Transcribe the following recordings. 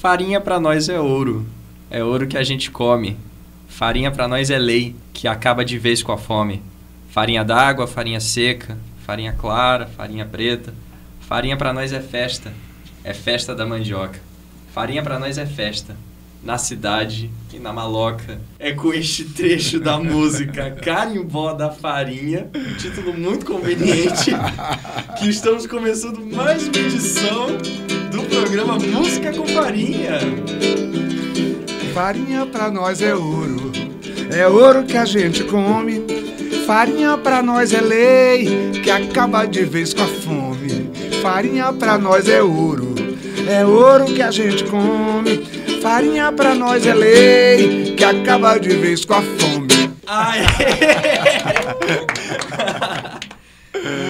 Farinha pra nós é ouro que a gente come. Farinha pra nós é lei, que acaba de vez com a fome. Farinha d'água, farinha seca, farinha clara, farinha preta. Farinha pra nós é festa da mandioca. Farinha pra nós é festa, na cidade e na maloca. É com este trecho da música Carimbó da Farinha, um título muito conveniente, que estamos começando mais uma edição do programa Música com Farinha. Farinha pra nós é ouro que a gente come. Farinha pra nós é lei, que acaba de vez com a fome. Farinha pra nós é ouro que a gente come. Farinha pra nós é lei, que acaba de vez com a fome. Aê!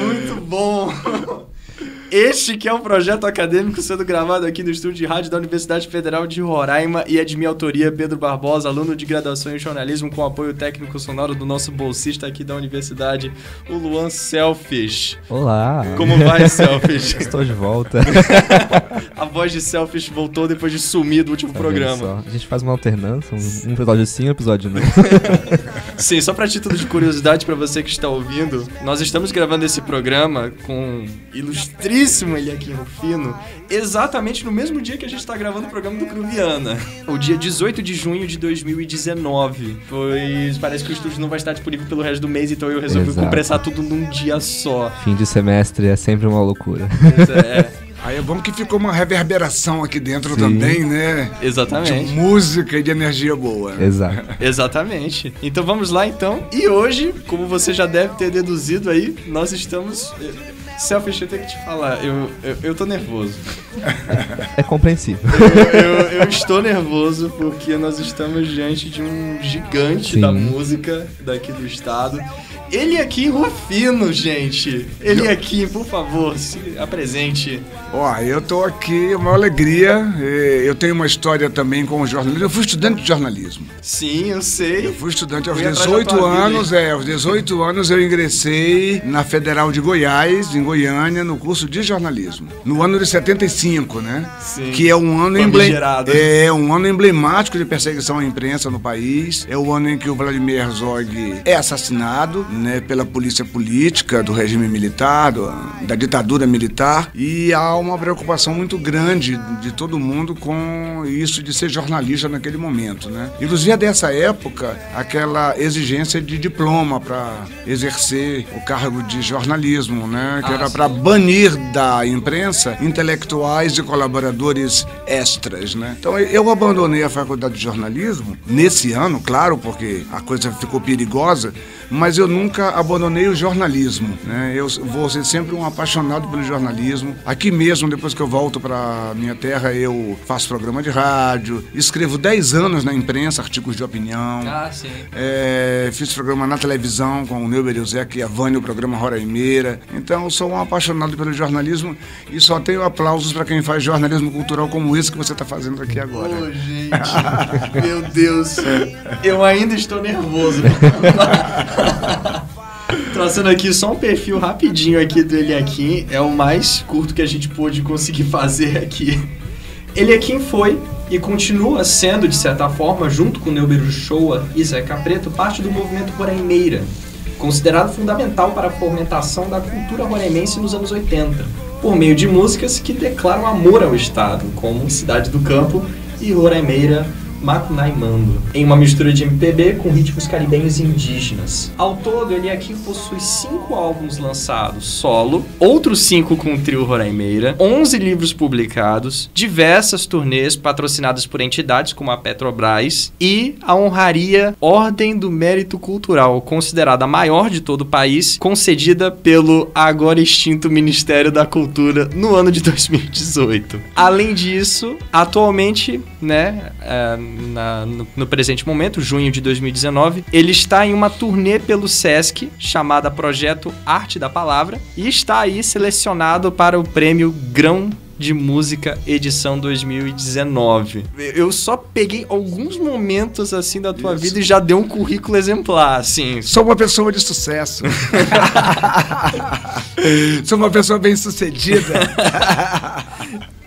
Muito bom! Este que é um projeto acadêmico sendo gravado aqui no estúdio de rádio da Universidade Federal de Roraima e é de minha autoria, Pedro Barbosa, aluno de graduação em jornalismo com apoio técnico sonoro do nosso bolsista aqui da universidade, o Luan Selfish. Olá! Como vai, Selfish? Estou de volta. A voz de Selfish voltou depois de sumir do último programa. A gente faz uma alternância, um episódio sim, um episódio não. Sim, só para título de curiosidade para você que está ouvindo, nós estamos gravando esse programa com ilustríssimo Eliakim Rufino, exatamente no mesmo dia que a gente está gravando o programa do Cruviana, o dia 18 de junho de 2019. Parece que o estúdio não vai estar disponível pelo resto do mês, então eu resolvi compressar tudo num dia só. Fim de semestre é sempre uma loucura. Pois é. Aí é bom que ficou uma reverberação aqui dentro também, né? Exatamente. De música e de energia boa. Exato. Exatamente. Então vamos lá então. E hoje, como você já deve ter deduzido aí, nós estamos... Selfish, eu tenho que te falar, eu tô nervoso. É compreensível. Eu estou nervoso porque nós estamos diante de um gigante da música daqui do estado. Eliakim Rufino, gente. Eliakim, por favor, se apresente. Eu tô aqui, uma alegria. Eu tenho uma história também com o jornalismo. Eu fui estudante de jornalismo. Sim, eu sei. Eu fui estudante aos 18 anos. Aos 18 anos eu ingressei na Federal de Goiás, em Goiânia, no curso de jornalismo. No ano de 75, né? Sim. Que é um ano emblemático de perseguição à imprensa no país. É o ano em que o Vladimir Herzog é assassinado, né, pela polícia política do regime militar, da ditadura militar, e há uma preocupação muito grande de todo mundo com isso de ser jornalista naquele momento, né? Inclusive é dessa época aquela exigência de diploma para exercer o cargo de jornalismo, né? Que era para banir da imprensa intelectuais e colaboradores extras, né? Então eu abandonei a faculdade de jornalismo nesse ano, claro, porque a coisa ficou perigosa, mas eu nunca abandonei o jornalismo, né? Eu vou ser sempre um apaixonado pelo jornalismo. Aqui mesmo, depois que eu volto para minha terra, eu faço programa de rádio, escrevo 10 anos na imprensa, artigos de opinião. Sim. Fiz programa na televisão com o Neuber Eusek e a Vânia, o programa Roraimeira. Então, eu sou um apaixonado pelo jornalismo e só tenho aplausos para quem faz jornalismo cultural como esse que você está fazendo aqui agora. Ô, gente, meu Deus, eu ainda estou nervoso. Traçando aqui só um perfil rapidinho aqui do Eliakim, é o mais curto que a gente pôde conseguir fazer aqui. Eliakim foi e continua sendo, de certa forma, junto com Neuber Uchoa e Zeca Preto, parte do movimento Roraimeira, considerado fundamental para a fomentação da cultura roraimense nos anos 80, por meio de músicas que declaram amor ao estado, como Cidade do Campo e Roraimeira Macunaímando, em uma mistura de MPB com ritmos caribenhos e indígenas. Ao todo, Eliakim possui 5 álbuns lançados solo, outros 5 com o trio Roraimeira, 11 livros publicados, diversas turnês patrocinadas por entidades como a Petrobras e a honraria Ordem do Mérito Cultural, considerada a maior de todo o país, concedida pelo agora extinto Ministério da Cultura no ano de 2018. Além disso, atualmente, né, no presente momento, junho de 2019, ele está em uma turnê pelo Sesc, chamada Projeto Arte da Palavra, e está aí selecionado para o prêmio Grão de Música edição 2019. Eu só peguei alguns momentos assim da tua vida e já deu um currículo exemplar, assim. Sou uma pessoa de sucesso. Sou uma pessoa bem-sucedida.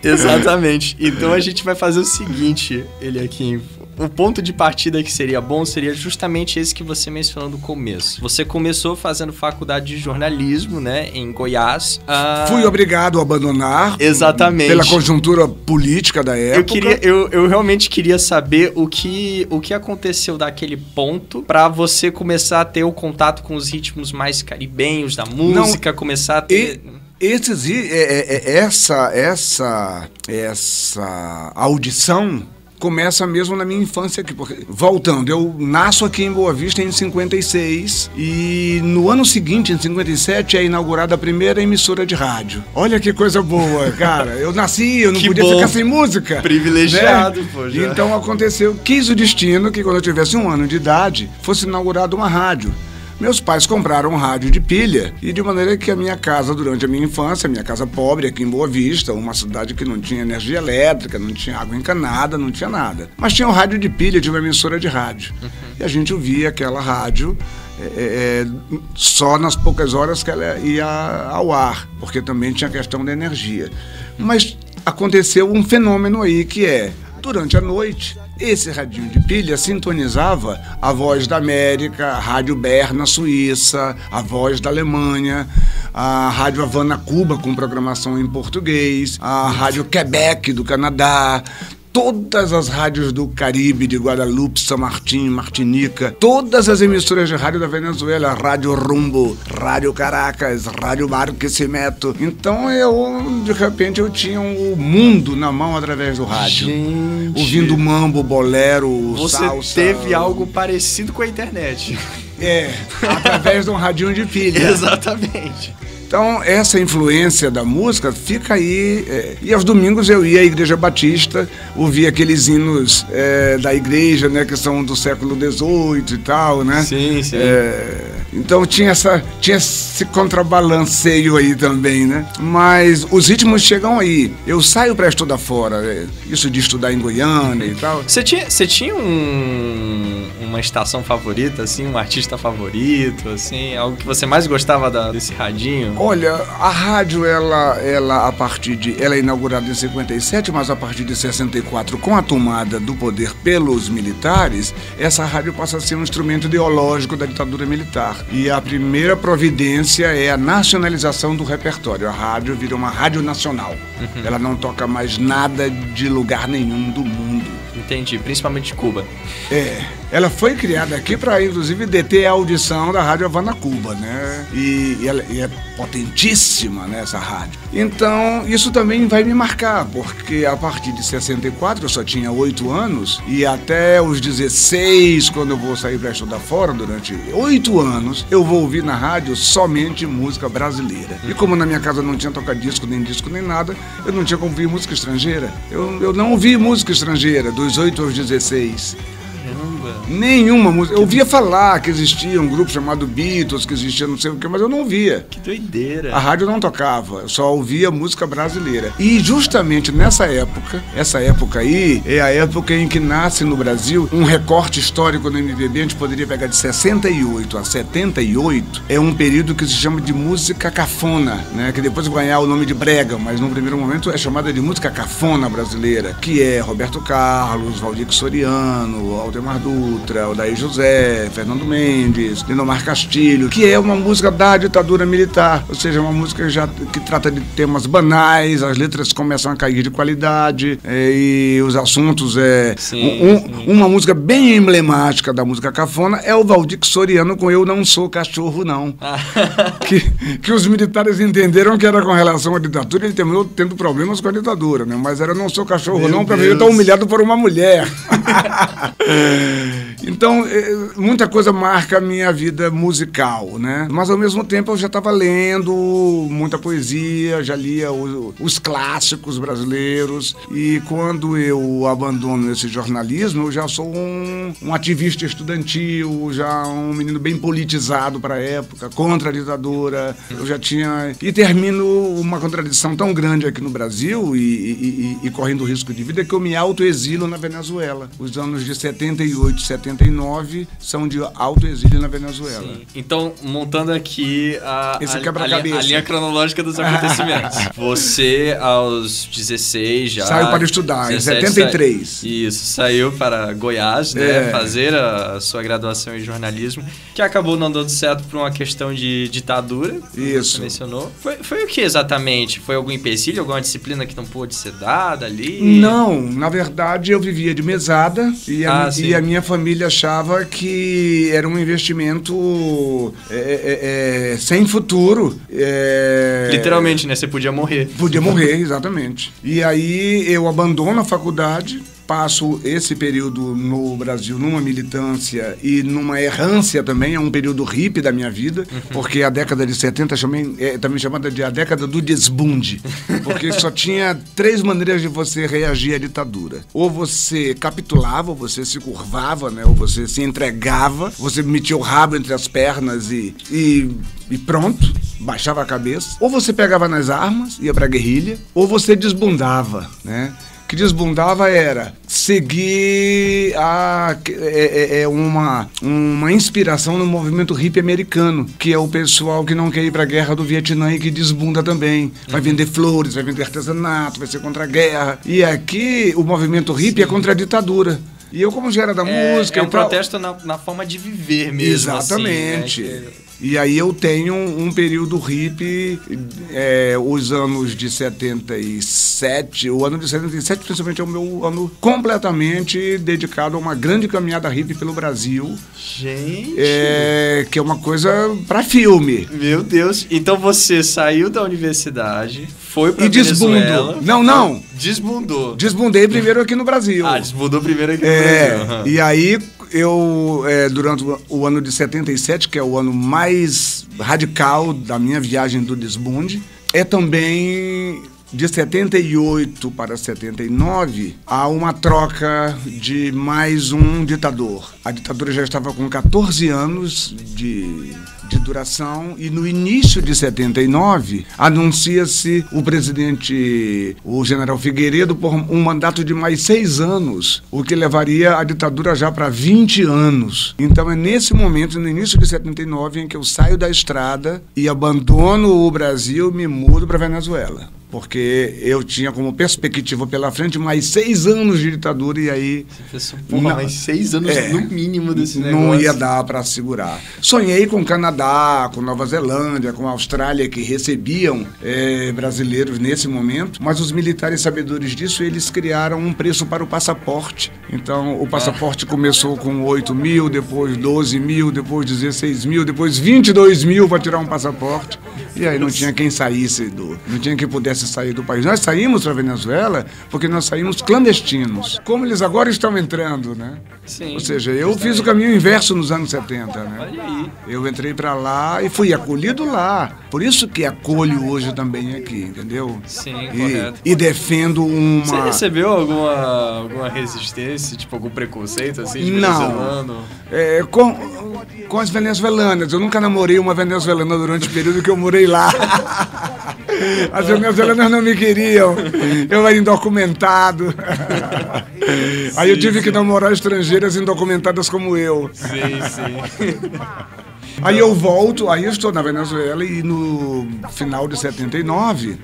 Exatamente. Então a gente vai fazer o seguinte, Eliakim. O ponto de partida que seria bom seria justamente esse que você mencionou no começo. Você começou fazendo faculdade de jornalismo, né, em Goiás. Fui obrigado a abandonar. Exatamente. Pela conjuntura política da época. Eu realmente queria saber o que aconteceu daquele ponto pra você começar a ter o contato com os ritmos mais caribenhos da música, começar a ter... Essa audição começa mesmo na minha infância aqui, porque, voltando, eu nasço aqui em Boa Vista em 56 e no ano seguinte, em 57, é inaugurada a primeira emissora de rádio. Olha que coisa boa, cara. Eu nasci, eu não podia ficar sem música. Privilegiado, né? pô. Já. Então aconteceu, quis o destino que quando eu tivesse 1 ano de idade, fosse inaugurada uma rádio. Meus pais compraram um rádio de pilha e de maneira que a minha casa, durante a minha infância, minha casa pobre aqui em Boa Vista, uma cidade que não tinha energia elétrica, não tinha água encanada, não tinha nada. Mas tinha um rádio de pilha, tinha uma emissora de rádio. E a gente ouvia aquela rádio só nas poucas horas que ela ia ao ar, porque também tinha a questão da energia. Mas aconteceu um fenômeno aí que durante a noite, esse radinho de pilha sintonizava a Voz da América, a Rádio Berna, Suíça, a Voz da Alemanha, a Rádio Havana, Cuba, com programação em português, a Rádio Quebec, do Canadá, todas as rádios do Caribe, de Guadalupe, São Martin, Martinica, todas as emissoras de rádio da Venezuela, Rádio Rumbo, Rádio Caracas, Rádio Barquisimeto. Então de repente, eu tinha o mundo na mão através do rádio. Gente. Ouvindo mambo, bolero, salsa. Você teve algo parecido com a internet. Através de um radinho de pilha. Exatamente. Então, essa influência da música fica aí. E aos domingos eu ia à Igreja Batista, ouvia aqueles hinos da igreja, né, que são do século XVIII e tal, né? Sim, sim. Então tinha esse contrabalanceio aí também, né? Mas os ritmos chegam aí. Eu saio para estudar fora, isso de estudar em Goiânia e tal. Você tinha uma estação favorita, assim, um artista favorito, assim, algo que você mais gostava desse radinho? Olha, a rádio, ela é inaugurada em 57, mas a partir de 64, com a tomada do poder pelos militares, essa rádio passa a ser um instrumento ideológico da ditadura militar. E a primeira providência é a nacionalização do repertório. A rádio vira uma rádio nacional. Ela não toca mais nada de lugar nenhum do mundo. Entendi, principalmente de Cuba. Ela foi criada aqui para, inclusive, deter a audição da Rádio Havana, Cuba, né? E é potentíssima, né, essa rádio. Então, isso também vai me marcar, porque a partir de 64, eu só tinha 8 anos, e até os 16, quando eu vou sair para estudar fora, durante 8 anos, eu vou ouvir na rádio somente música brasileira. E como na minha casa não tinha toca-disco, nem nada, eu não tinha como ouvir música estrangeira. Eu não ouvi música estrangeira dos 8 aos 16. Nenhuma música. Eu ouvia falar que existia um grupo chamado Beatles, que existia não sei o que, mas eu não ouvia. Que doideira. A rádio não tocava, eu só ouvia música brasileira. E justamente nessa época, essa época aí, é a época em que nasce no Brasil um recorte histórico no MPB, a gente poderia pegar de 68 a 78, é um período que se chama de música cafona, né? Que depois vai ganhar o nome de brega, mas no primeiro momento é chamada de música cafona brasileira, que é Roberto Carlos, Valdir Soriano, Aldemar Dutra, Odair José, Fernando Mendes, Lindomar Castilho, que é uma música da ditadura militar, ou seja, uma música que trata de temas banais, as letras começam a cair de qualidade, e os assuntos uma música bem emblemática da música cafona é o Valdir Soriano com Eu Não Sou Cachorro Não, que os militares entenderam que era com relação à ditadura, ele terminou tendo problemas com a ditadura, né? Mas era Não Sou Cachorro Não, para ele estar humilhado por uma mulher. Então, muita coisa marca a minha vida musical, né? Mas, ao mesmo tempo, eu já estava lendo muita poesia, já lia os clássicos brasileiros, e quando eu abandono esse jornalismo, eu já sou um ativista estudantil, já um menino bem politizado para a época, contra a ditadura. Eu já tinha... E termino uma contradição tão grande aqui no Brasil e correndo risco de vida, que eu me autoexilo na Venezuela. Os anos de 78 78 e 79 são de alto exílio na Venezuela. Sim. Então, montando aqui Esse a quebra-cabeça. linha cronológica dos acontecimentos. Você, aos 16 já... Saiu para estudar, 17, em 73. Isso, saiu para Goiás, né, fazer a sua graduação em jornalismo, que acabou não dando certo por uma questão de ditadura, Isso. você mencionou. Foi o que exatamente? Foi algum empecilho, alguma disciplina que não pôde ser dada ali? Não, na verdade eu vivia de mesada e a minha família achava que era um investimento sem futuro. Literalmente, né? Você podia morrer. Podia morrer, exatamente. E aí eu abandono a faculdade, passo esse período no Brasil numa militância e numa errância também, é um período hippie da minha vida, porque a década de 70 é também chamada de a década do desbunde, porque só tinha 3 maneiras de você reagir à ditadura. Ou você capitulava, ou você se curvava, né? Ou você se entregava, você metia o rabo entre as pernas e pronto, baixava a cabeça. Ou você pegava nas armas, ia pra guerrilha, ou você desbundava, né? Que desbundava era seguir uma inspiração no movimento hippie americano, que é o pessoal que não quer ir para a guerra do Vietnã e que desbunda também. Vai vender flores, vai vender artesanato, vai ser contra a guerra. E aqui o movimento hippie é contra a ditadura. E eu, como já era da música... É um protesto na forma de viver mesmo. Exatamente. Assim, né? E aí eu tenho um período hippie, os anos de 77, o ano de 77 principalmente é o meu ano completamente dedicado a uma grande caminhada hippie pelo Brasil. Gente! Que é uma coisa para filme. Meu Deus! Então você saiu da universidade, foi pra Venezuela... Não! Desbundou. Desbundei primeiro aqui no Brasil. Desbundou primeiro aqui no Brasil. E aí... Eu, durante o ano de 77, que é o ano mais radical da minha viagem do desbunde, é também de 78 para 79, há uma troca de mais um ditador. A ditadura já estava com 14 anos de duração e no início de 79 anuncia-se o presidente, o general Figueiredo, por um mandato de mais 6 anos, o que levaria a ditadura já para 20 anos. Então é nesse momento, no início de 79, em que eu saio da estrada e abandono o Brasil e me mudo para Venezuela. Porque eu tinha como perspectiva pela frente mais 6 anos de ditadura e aí... Você pensou, mais 6 anos no mínimo desse negócio. Não ia dar para segurar. Sonhei com o Canadá, com Nova Zelândia, com a Austrália, que recebiam brasileiros nesse momento, mas os militares sabedores disso, eles criaram um preço para o passaporte. Então, o passaporte começou com 8 mil, depois 12 mil, depois 16 mil, depois 22 mil para tirar um passaporte. E aí não tinha quem saísse não tinha quem pudesse sair do país. Nós saímos para a Venezuela porque nós saímos clandestinos. Como eles agora estão entrando, né? Sim. Ou seja, eu fiz o caminho inverso nos anos 70, né? Olha aí. Eu entrei para lá e fui acolhido lá. Por isso que acolho hoje também aqui, entendeu? Sim, correto. E defendo uma... Você recebeu alguma resistência, tipo algum preconceito assim de venezuelano? Com as venezuelanas. Eu nunca namorei uma venezuelana durante o período que eu morei lá. As venezuelanas não me queriam. Eu era indocumentado. Aí eu tive que namorar estrangeiras indocumentadas como eu. Sim. Aí eu volto, aí eu estou na Venezuela e no final de 79,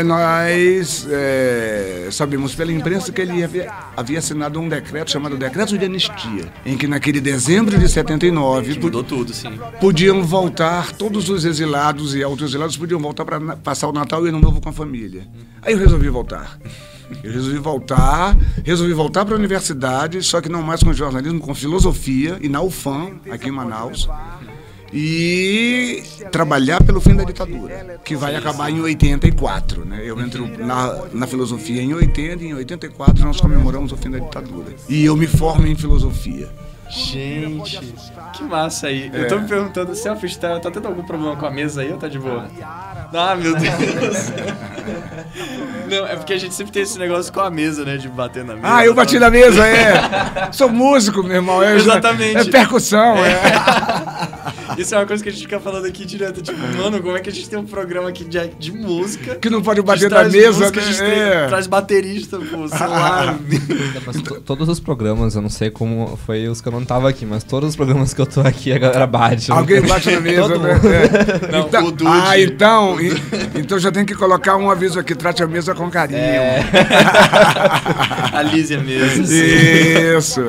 nós sabemos pela imprensa que ele havia assinado um decreto chamado Decreto de Anistia, em que naquele dezembro de 79 mudou tudo, sim. Podiam voltar, todos os exilados e autoexilados podiam voltar para passar o Natal e o Ano Novo com a família. Aí eu resolvi voltar. Resolvi voltar para a universidade, só que não mais com jornalismo, com filosofia, e na UFAM, aqui em Manaus, e trabalhar pelo fim da ditadura, que vai acabar em 84, né? Eu entro na filosofia em 80 e em 84 nós comemoramos o fim da ditadura. E eu me formo em filosofia. Gente, que massa aí. Eu tô me perguntando, self-style, tá tendo algum problema com a mesa aí ou tá de boa? Ah, meu Deus. Não, é porque a gente sempre tem esse negócio com a mesa, né? De bater na mesa. Ah, eu bati na mesa, Sou músico, meu irmão. Exatamente. É percussão, Isso é uma coisa que a gente fica falando aqui direto. Tipo, mano, como é que a gente tem um programa aqui de música? Que não pode bater na mesa, música, né? Traz baterista, pô, celular. Mas todos os programas, eu não sei como foi os que eu não tava aqui, mas todos os programas que eu tô aqui, a galera bate. Alguém bate na mesa, né? Não, então, o Dude. Então já tem que colocar um aviso aqui, trate a mesa com carinho. A Lízia mesmo. Isso.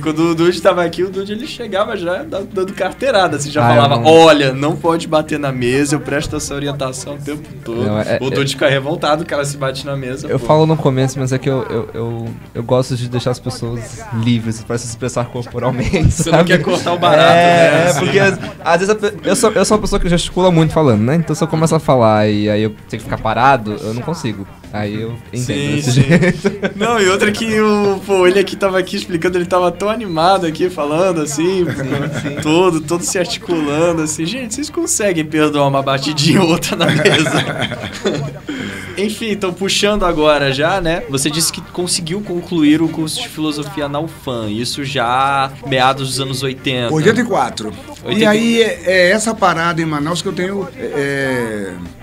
Quando o Dude tava aqui, o Dude ele chegava já dando carteirada, assim, já Ah, falava, não. olha, não pode bater na mesa, eu presto essa orientação o tempo todo. Não, O Dude fica revoltado, o cara se bate na mesa. Eu pô. falo no começo, mas é que eu gosto de deixar as pessoas livres para se expressar corporalmente. Você sabe? não quer cortar o barato, né? Assim. Porque às vezes eu sou uma pessoa que gesticula muito falando, né? Então se eu começo a falar e aí eu tenho que ficar parado, eu não consigo. Aí eu entendo desse jeito. Não, e outra que ele aqui tava aqui explicando, ele tava tão animado aqui, falando assim, todo se articulando, assim. Gente, vocês conseguem perdoar uma batidinha ou outra na mesa? Enfim, então puxando agora já, né? Você disse que conseguiu concluir o curso de filosofia na UFAM, isso já meados dos anos 80. 84. E aí, essa parada em Manaus que eu tenho,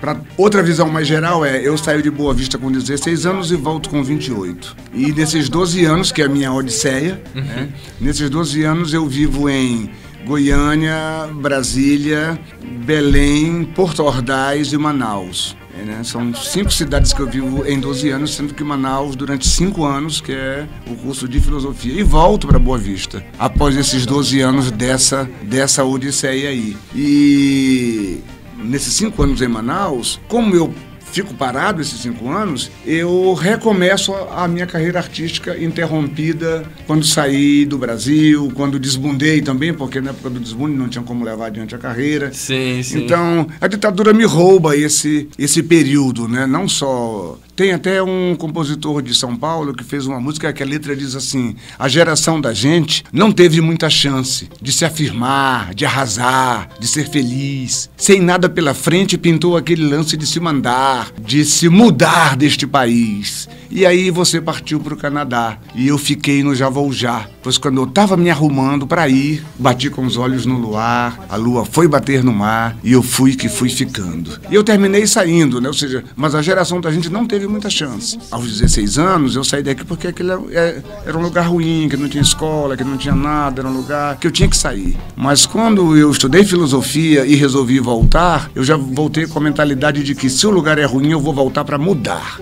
para outra visão mais geral, eu saio de Boa Vista com 16 anos e volto com 28. E nesses 12 anos, que é a minha odisseia, né? Nesses 12 anos eu vivo em Goiânia, Brasília, Belém, Porto Ordaz e Manaus. Né? São 5 cidades que eu vivo em 12 anos, sendo que Manaus durante 5 anos, que é o curso de filosofia. E volto para Boa Vista, após esses 12 anos dessa odisseia aí. E nesses 5 anos em Manaus, como eu fico parado esses 5 anos, eu recomeço a minha carreira artística interrompida quando saí do Brasil, quando desbundei também, porque na época do desbunde não tinha como levar adiante a carreira. Sim. Então, a ditadura me rouba esse período, né? Não só... Tem até um compositor de São Paulo que fez uma música que a letra diz assim: a geração da gente não teve muita chance de se afirmar, de arrasar, de ser feliz. Sem nada pela frente, pintou aquele lance de se mandar, de se mudar deste país. E aí você partiu para o Canadá e eu fiquei no Já Vou Já, pois quando eu estava me arrumando para ir, bati com os olhos no luar, a lua foi bater no mar e eu fui ficando. E eu terminei saindo, né? Ou seja, mas a geração da gente não teve muita chance. Aos 16 anos eu saí daqui porque aquilo era um lugar ruim, que não tinha escola, que não tinha nada, era um lugar que eu tinha que sair. Mas quando eu estudei filosofia e resolvi voltar, eu já voltei com a mentalidade de que se o lugar é ruim eu vou voltar para mudar.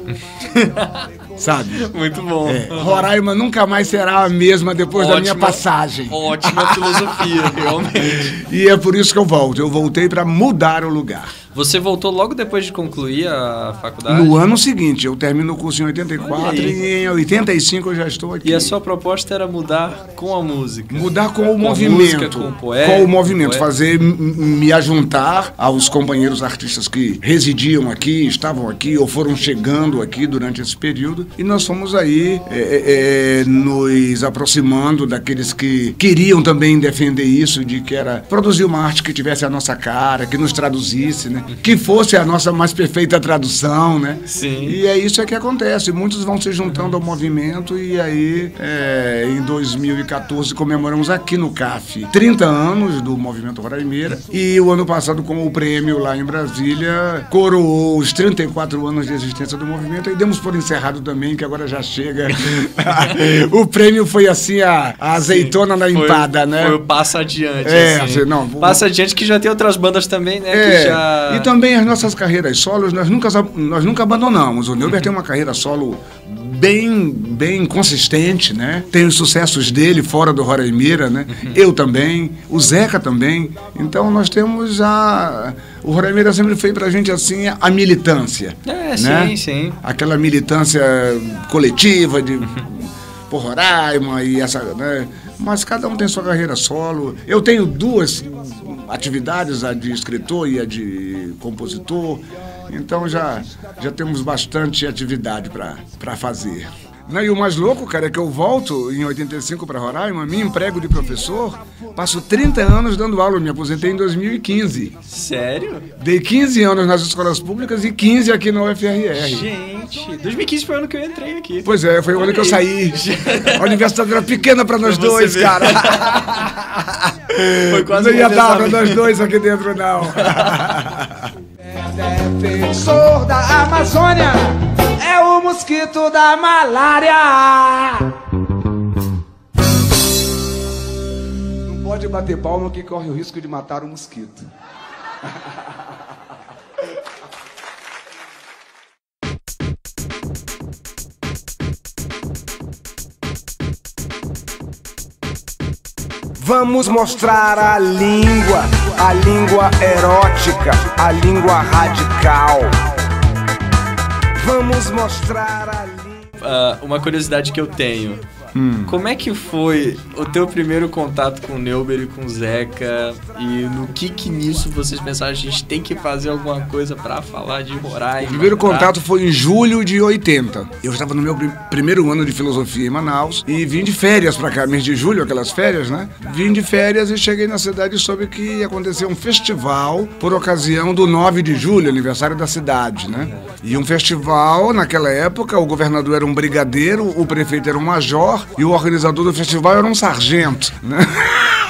Sabe? Muito bom. Roraima nunca mais será a mesma depois da minha passagem. Ótima filosofia, realmente. E é por isso que eu volto. Eu voltei para mudar o lugar. Você voltou logo depois de concluir a faculdade? No ano seguinte. Eu termino o curso em 84 e em 85 eu já estou aqui. E a sua proposta era mudar com a música? Mudar com o movimento. Música, com o poeta, com o movimento. Fazer, me ajuntar aos companheiros artistas que residiam aqui, estavam aqui ou foram chegando aqui durante esse período. E nós fomos aí nos aproximando daqueles que queriam também defender isso, de que era produzir uma arte que tivesse a nossa cara, que nos traduzisse, né? Que fosse a nossa mais perfeita tradução, né? Sim. E é isso que acontece. Muitos vão se juntando ao movimento e aí, em 2014, comemoramos aqui no CAF 30 anos do Movimento Roraimeira e o ano passado, com o prêmio lá em Brasília, coroou os 34 anos de existência do movimento e demos por encerrado também, que agora já chega. O prêmio foi assim, a azeitona na empada, né? Foi o passo adiante. Passa adiante, que já tem outras bandas também, né? Que já... E também as nossas carreiras solos, nós nunca abandonamos. O Neuber tem uma carreira solo bem consistente, né? Tem os sucessos dele fora do Roraimeira, né? Eu também, o Zeca também. Então nós temos o Roraimeira sempre foi pra gente assim a militância. Né? Sim. Aquela militância coletiva por Roraima e essa, né? Mas cada um tem sua carreira solo. Eu tenho 2 atividades, a de escritor e a de compositor. Então já temos bastante atividade para fazer. E o mais louco, cara, é que eu volto em 85 para Roraima, me emprego de professor, passo 30 anos dando aula, me aposentei em 2015. Sério? Dei 15 anos nas escolas públicas e 15 aqui na UFRR. Gente! 2020. 2015 foi o ano que eu entrei aqui. Pois é, foi o ano que eu saí. A universidade era pequena pra nós dois, ver. cara. Foi quase não ia dar pra nós dois aqui dentro, não. Defensor da Amazônia é o mosquito da malária. Não pode bater palma que corre o risco de matar o mosquito. Vamos mostrar a língua erótica, a língua radical. Vamos mostrar a língua... Uma curiosidade que eu tenho. Como é que foi o teu primeiro contato com o Neuber e com o Zeca? E no que nisso vocês pensaram, a gente tem que fazer alguma coisa pra falar de Roraima? O primeiro contato foi em julho de 80. Eu estava no meu primeiro ano de filosofia em Manaus e vim de férias pra cá, mês de julho, aquelas férias, né? Vim de férias e cheguei na cidade e soube que ia acontecer um festival por ocasião do 9 de julho, aniversário da cidade, né? E um festival, naquela época, o governador era um brigadeiro, o prefeito era um major e o organizador do festival era um sargento, né?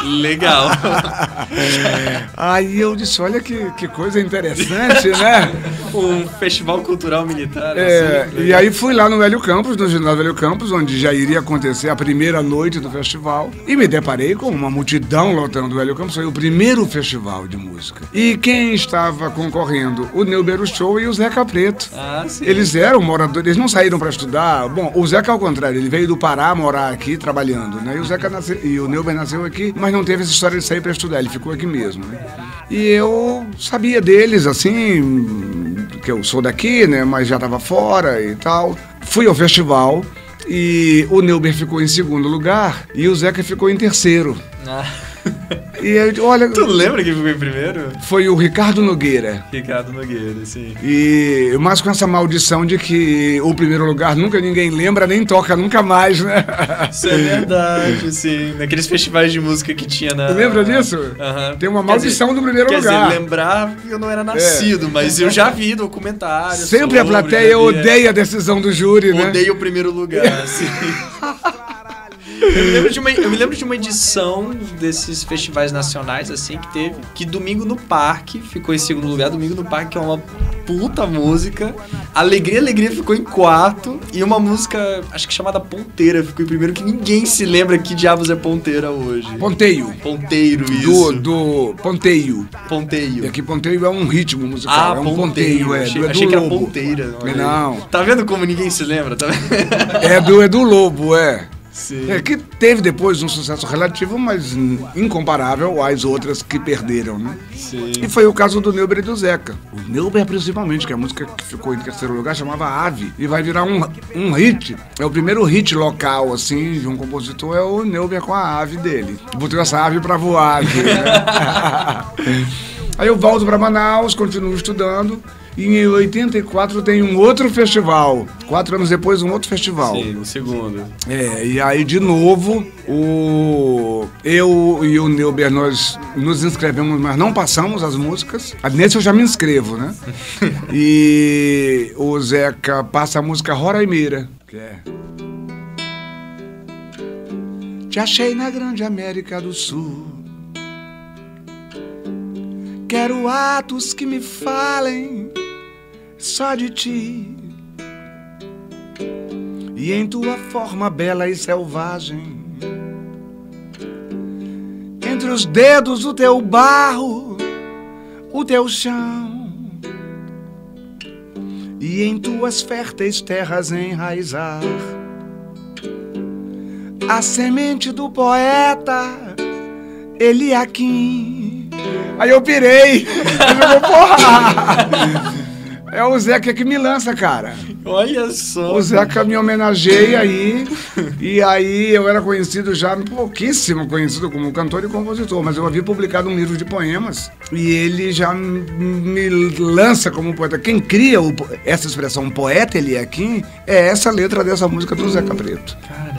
Legal. Aí eu disse, olha que coisa interessante, né? Um festival cultural militar. Assim, e aí fui lá no Hélio Campos, no ginásio Hélio Campos, onde já iria acontecer a primeira noite do festival. E me deparei com uma multidão lotando o Hélio Campos. Foi o primeiro festival de música. E quem estava concorrendo? O Neuber Show e o Zeca Preto. Ah, sim. Eles eram moradores, eles não saíram para estudar. Bom, o Zeca ao contrário, ele veio do Pará morar aqui, trabalhando, né? E o Zeca nasceu, e o Neuber nasceu aqui, mas não teve essa história de sair para estudar, ele ficou aqui mesmo, né? E eu sabia deles, assim, que eu sou daqui, né? Mas já estava fora e tal. Fui ao festival e o Neuber ficou em segundo lugar e o Zeca ficou em terceiro. E eu, olha, tu lembra quem ficou em primeiro? Foi o Ricardo Nogueira. Ricardo Nogueira, sim. E mas com essa maldição de que o primeiro lugar nunca ninguém lembra, nem toca nunca mais, né? Isso é verdade, sim. Naqueles festivais de música que tinha na... Lembra disso? Tem uma maldição do primeiro lugar. Quer dizer, lembrar eu não era nascido, mas eu já vi documentários. Sempre a plateia odeia a decisão do júri, né? Odeia o primeiro lugar, sim. Eu me lembro de uma edição desses festivais nacionais, assim, que teve, que Domingo no Parque ficou em segundo lugar. Domingo no Parque, que é uma puta música. Alegria, Alegria ficou em quarto. E uma música, acho que chamada Ponteira, ficou em primeiro, que ninguém se lembra que diabos é Ponteira hoje. Ponteio. Ponteiro, isso. Do Ponteio. Ponteio. E aqui Ponteio é um ritmo musical, é um ponteio, achei que era Ponteira. Não. Tá vendo como ninguém se lembra? Tá vendo? É do Lobo, é. Sim. Que teve depois um sucesso relativo, mas incomparável às outras que perderam, né? Sim. E foi o caso do Neuber e do Zeca. O Neuber, principalmente, que a música que ficou em terceiro lugar chamava Ave, e vai virar um hit. É o primeiro hit local, assim, de um compositor, é o Neuber com a ave dele. Botou essa ave pra voar aqui, né? Aí eu volto pra Manaus, continuo estudando. E em 84 tem um outro festival. 4 anos depois, um outro festival. Sim, o segundo. E aí de novo, eu e o Neuber, nós nos inscrevemos, mas não passamos as músicas. Nesse eu já me inscrevo, né? E o Zeca passa a música Roraimeira, que é... Te achei na grande América do Sul. Quero atos que me falem só de ti, e em tua forma bela e selvagem, entre os dedos do teu barro, o teu chão, e em tuas férteis terras enraizar a semente do poeta Eliakim. Aí eu pirei, eu jogou porra. É o Zeca que me lança, cara. Olha só. O Zeca me homenageia aí. E aí eu era conhecido já, pouquíssimo conhecido como cantor e compositor. Mas eu havia publicado um livro de poemas. E ele já me lança como poeta. Quem cria essa expressão poeta Eliakim é essa letra dessa música do Zeca Preto. Caramba.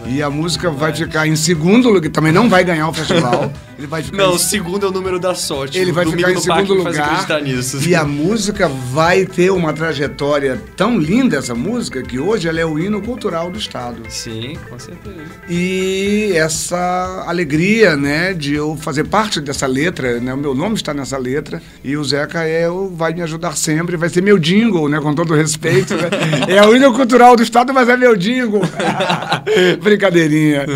E a música vai ficar em segundo lugar, também não vai ganhar o festival. Ele vai ficar Não, o segundo é o número da sorte. Ele vai ficar em segundo lugar nisso. e a música vai ter uma trajetória tão linda, essa música, que hoje ela é o hino cultural do Estado. Sim, com certeza. E essa alegria, né, de eu fazer parte dessa letra, né, o meu nome está nessa letra, e o Zeca vai me ajudar sempre, vai ser meu jingle, né, com todo respeito, né? É o hino cultural do Estado, mas é meu jingle. Brincadeirinha.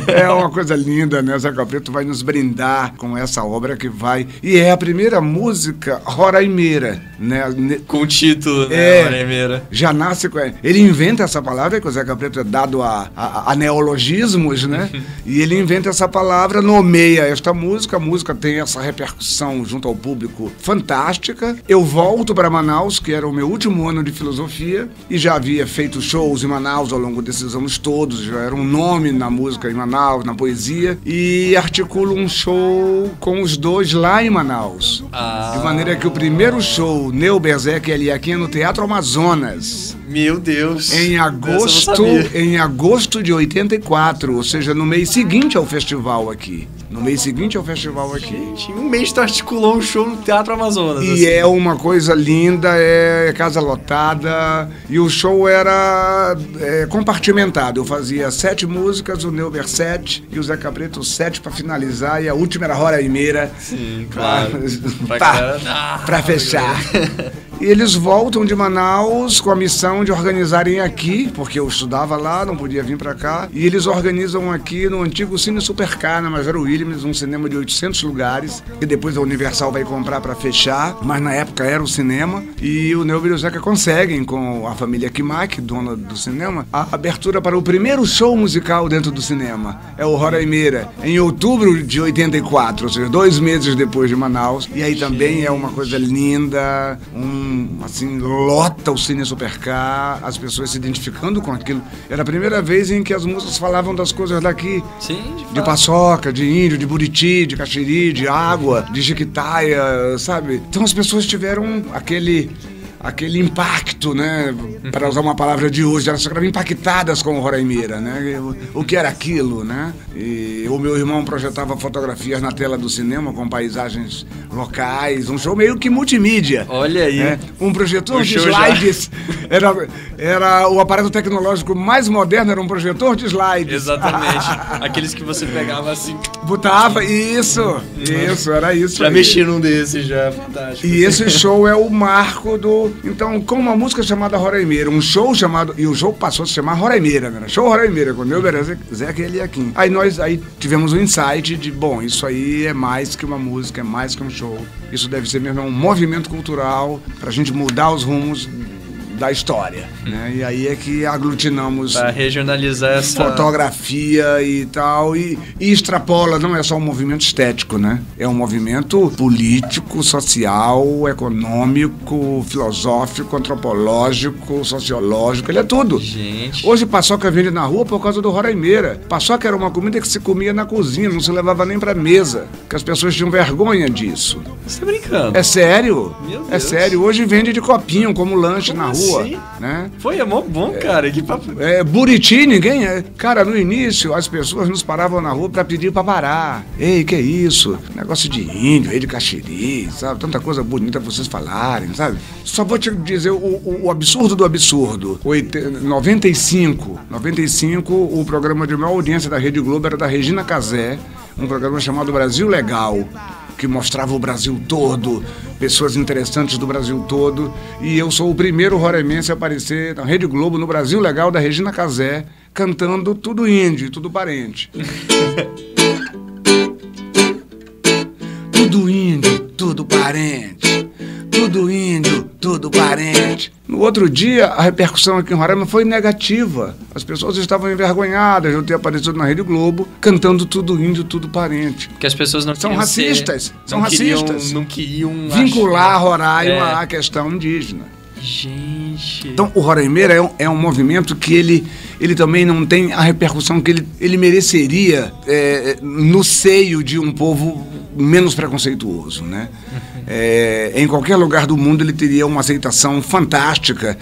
É uma coisa linda, né, Zeca Preto vai nos brindar com essa obra que vai, e é a primeira música roraimeira, né? Com o título, né, roraimeira. Já nasce com... Ele inventa essa palavra, que o Zeca Preto é dado a neologismos, né? E ele inventa essa palavra, nomeia esta música, a música tem essa repercussão junto ao público fantástica. Eu volto para Manaus, que era o meu último ano de filosofia, e já havia feito shows em Manaus ao longo desses anos todos, já era um nome na música em Manaus, na poesia, e articulo um show com os dois lá em Manaus. De maneira que o primeiro show, Neu Berzec e Eliakim, no Teatro Amazonas. Meu Deus. Em agosto de 84, ou seja, no mês seguinte ao festival aqui. Gente, em um mês tu articulou um show no Teatro Amazonas. E é uma coisa linda, é casa lotada. E o show era compartimentado. Eu fazia 7 músicas, o Neuber 7 e o Zeca Preto 7 para finalizar. E a última era Roraimeira. Sim, claro. Para fechar. E eles voltam de Manaus com a missão de organizarem aqui, porque eu estudava lá, não podia vir para cá, e eles organizam aqui no antigo Cine Supercar, na Major Williams, um cinema de 800 lugares, que depois a Universal vai comprar para fechar, mas na época era o cinema, e o Neuber e o Zeca conseguem, com a família Kimak, dona do cinema, a abertura para o primeiro show musical dentro do cinema. É o Roraimeira, em outubro de 84, ou seja, 2 meses depois de Manaus, e aí também é uma coisa linda, assim, lota o Cine Supercar, as pessoas se identificando com aquilo. Era a primeira vez em que as músicas falavam das coisas daqui. Sim, de paçoca, de índio, de buriti, de caxiri, de água, de jiquitaia, sabe? Então as pessoas tiveram aquele impacto, né? Para usar uma palavra de hoje, elas ficaram impactadas com o Roraimeira, né? O que era aquilo, né? E o meu irmão projetava fotografias na tela do cinema com paisagens locais, um show meio que multimídia. Olha aí. Né? Um projetor de slides. Era o aparato tecnológico mais moderno, era um projetor de slides. Exatamente. Aqueles que você pegava assim. Botava, isso, era isso. Já mexi num desses, já, fantástico. E esse show é o marco do... Então, com uma música chamada Roraimeira, um show chamado... E o show passou a se chamar Roraimeira, né? Show Roraimeira, com o Neuber, Zeca e Eliakim. Aí nós tivemos um insight de, bom, isso aí é mais que uma música, é mais que um show. Isso deve ser mesmo um movimento cultural pra gente mudar os rumos da história, né? E aí é que aglutinamos para regionalizar essa fotografia e tal, e extrapola, não é só um movimento estético, né? É um movimento político, social, econômico, filosófico, antropológico, sociológico, ele é tudo. Gente. Hoje paçoca vende na rua por causa do Roraimeira. Paçoca era uma comida que se comia na cozinha, não se levava nem pra mesa, porque as pessoas tinham vergonha disso. Você tá brincando? É sério? Meu Deus. É sério. Hoje vende de copinho como lanche na rua. Assim? Né? Foi, é mó bom, cara. Que papo... Buriti, ninguém... Cara, no início, as pessoas nos paravam na rua pra pedir pra parar. Ei, que é isso? Negócio de índio, de caxiri, sabe? Tanta coisa bonita pra vocês falarem, sabe? Só vou te dizer o absurdo do absurdo. 95, o programa de maior audiência da Rede Globo era da Regina Casé, um programa chamado Brasil Legal, que mostrava o Brasil todo, pessoas interessantes do Brasil todo, e eu sou o primeiro roraimense a aparecer na Rede Globo, no Brasil Legal, da Regina Casé, cantando tudo índio, tudo parente. Tudo índio, tudo parente. Tudo índio, tudo parente. No outro dia, a repercussão aqui em Roraima foi negativa. As pessoas estavam envergonhadas de eu ter aparecido na Rede Globo cantando tudo índio, tudo parente. Porque as pessoas não são racistas. São racistas. Não queriam vincular Roraima à questão indígena. Gente. Então, o Roraimeira é um movimento que ele também não tem a repercussão que ele mereceria no seio de um povo menos preconceituoso, né? Em qualquer lugar do mundo ele teria uma aceitação fantástica,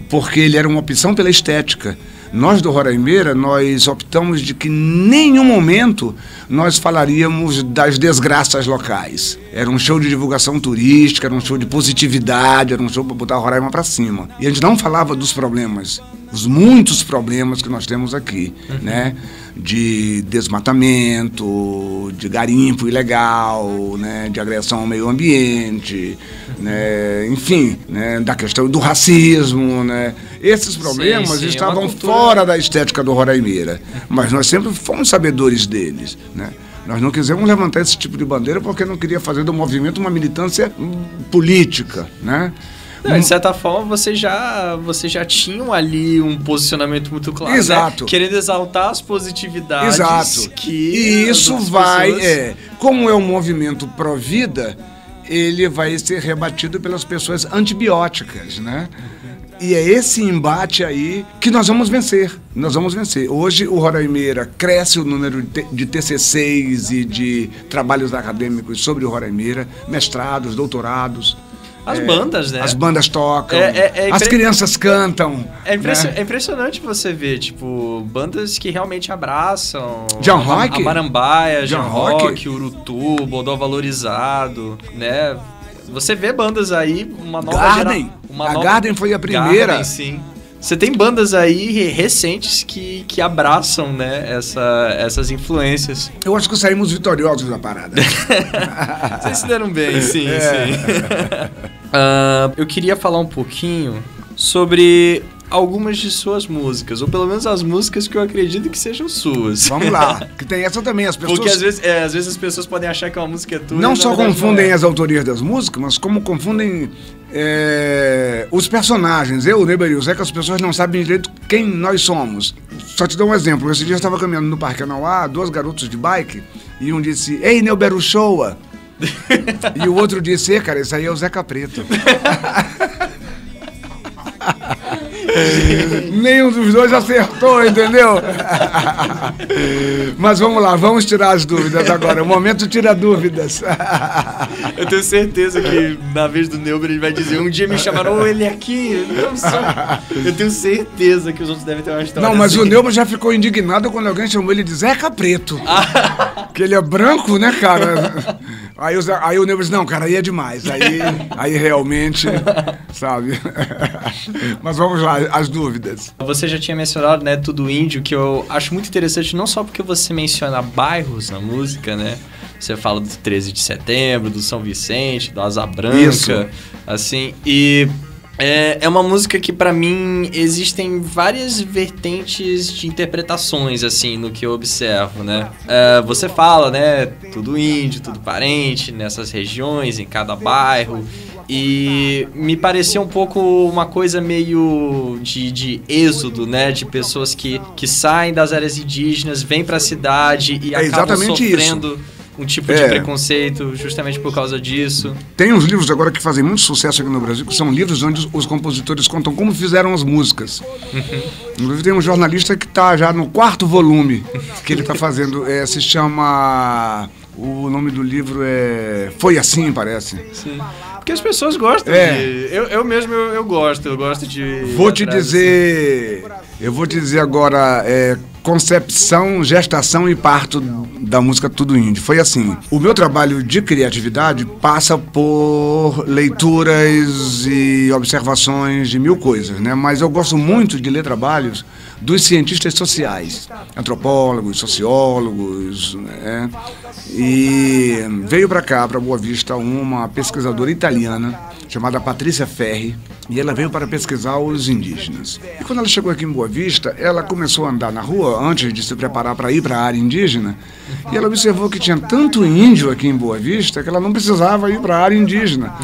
porque ele era uma opção pela estética. Nós do Roraimeira, nós optamos de que em nenhum momento nós falaríamos das desgraças locais. Era um show de divulgação turística, era um show de positividade, era um show para botar Roraima para cima. E a gente não falava dos problemas, os muitos problemas que nós temos aqui, né? De desmatamento, de garimpo ilegal, né? De agressão ao meio ambiente, né? Enfim, né? Da questão do racismo, né? Esses problemas estavam fora da estética do Roraimeira, mas nós sempre fomos sabedores deles, né? Nós não quisemos levantar esse tipo de bandeira porque não queria fazer do movimento uma militância política, né? Não, de certa forma, vocês já tinham ali um posicionamento muito claro, exato, né? Querendo exaltar as positividades. Exato. Que e isso vai, como é um movimento pró-vida, ele vai ser rebatido pelas pessoas antibióticas, né? E é esse embate aí que nós vamos vencer. Nós vamos vencer. Hoje o Roraimeira cresce o número de TCCs e de trabalhos acadêmicos sobre o Roraimeira, mestrados, doutorados. As bandas, né? As bandas tocam, as crianças cantam. É impressionante você ver, tipo, bandas que realmente abraçam Jean Rock, a Marambaia, Jean Rock, Urutu, Bodó Valorizado, né? Você vê bandas aí, uma nova Garden. Garden foi a primeira. Garden, sim. Você tem bandas aí recentes que abraçam, né, essas influências. Eu acho que saímos vitoriosos da parada. Vocês se deram bem, sim, sim. Eu queria falar um pouquinho sobre algumas de suas músicas, ou pelo menos as músicas que eu acredito que sejam suas. Vamos lá, que tem essa também, as pessoas... Porque às vezes as pessoas podem achar que uma música é tua. Não só confundem as autorias das músicas, mas como confundem os personagens. Eu, o Neuber e o Zeca, as pessoas não sabem direito quem nós somos. Só te dou um exemplo. Esse dia eu estava caminhando no Parque Anauá, 2 garotos de bike, e um disse, ei, Neuber, o show! E o outro disse, cara, esse aí é o Zeca Preto. Nenhum dos dois acertou, entendeu? Mas vamos lá, vamos tirar as dúvidas agora. O momento tira dúvidas. Eu tenho certeza que na vez do Neuber ele vai dizer, um dia me chamaram ele aqui. Eu tenho certeza que os outros devem ter uma história. Não, mas assim. O Neuber já ficou indignado quando alguém chamou ele de Zeca Preto. Porque ele é branco, né, cara? Aí o Neuber disse, não, cara, aí é demais. Aí realmente, sabe? Mas vamos lá, as dúvidas. Você já tinha mencionado, né, Tudo Índio, que eu acho muito interessante, não só porque você menciona bairros na música, né? Você fala do 13 de setembro, do São Vicente, do Asa Branca, isso, assim, e... É uma música que, pra mim, existem várias vertentes de interpretações, assim, no que eu observo, né? Você fala, né, tudo índio, tudo parente, nessas regiões, em cada bairro. E me parecia um pouco uma coisa meio de êxodo, né? De pessoas que saem das áreas indígenas, vêm pra cidade e acabam sofrendo... Isso. Um tipo de preconceito justamente por causa disso. Tem uns livros agora que fazem muito sucesso aqui no Brasil, que são livros onde os compositores contam como fizeram as músicas. Inclusive tem um jornalista que está já no 4º volume que ele está fazendo, se chama... O nome do livro é... Foi Assim, parece. Sim. Porque as pessoas gostam de... Eu mesmo, eu gosto de... Eu vou te dizer agora... concepção, gestação e parto da música Tudo Índio. Foi assim, o meu trabalho de criatividade passa por leituras e observações de 1000 coisas, né? Mas eu gosto muito de ler trabalhos dos cientistas sociais, antropólogos, sociólogos, né? E veio para cá, para Boa Vista, uma pesquisadora italiana chamada Patrícia Ferri, e ela veio para pesquisar os indígenas. E quando ela chegou aqui em Boa Vista, ela começou a andar na rua, antes de se preparar para ir para a área indígena, e ela observou que tinha tanto índio aqui em Boa Vista que ela não precisava ir para a área indígena.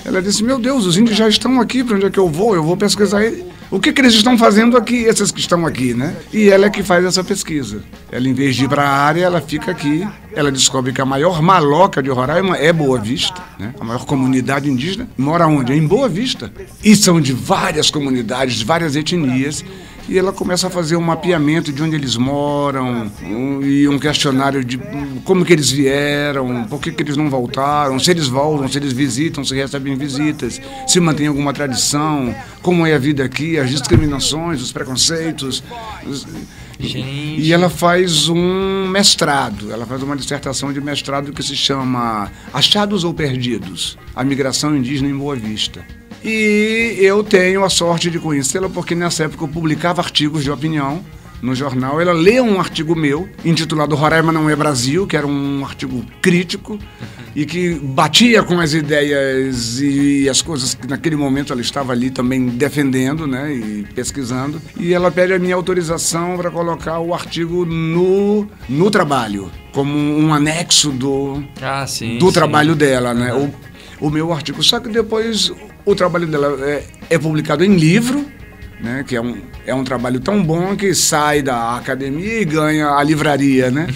Ela disse, meu Deus, os índios já estão aqui, para onde é que eu vou pesquisar o que eles estão fazendo aqui, esses que estão aqui, né? E ela é que faz essa pesquisa. Ela, em vez de ir para a área, ela fica aqui, ela descobre que a maior maloca de Roraima é Boa Vista, né? A maior comunidade indígena mora onde? É em Boa Vista. E são de várias comunidades, de várias etnias, E ela começa a fazer um mapeamento de onde eles moram, e um questionário de como que eles vieram, por que eles não voltaram, se eles voltam, se eles visitam, se recebem visitas, se mantém alguma tradição, como é a vida aqui, as discriminações, os preconceitos. Gente. E ela faz um mestrado, ela faz uma dissertação de mestrado que se chama Achados ou Perdidos? A Migração Indígena em Boa Vista. E eu tenho a sorte de conhecê-la porque nessa época eu publicava artigos de opinião no jornal. Ela leu um artigo meu, intitulado Roraima Não é Brasil, que era um artigo crítico e que batia com as ideias e as coisas que naquele momento ela estava ali também defendendo, né, e pesquisando. E ela pede a minha autorização para colocar o artigo no trabalho, como um anexo do trabalho dela, né, o meu artigo. Só que depois o trabalho dela é publicado em livro, né, que é um trabalho tão bom que sai da academia e ganha a livraria, né?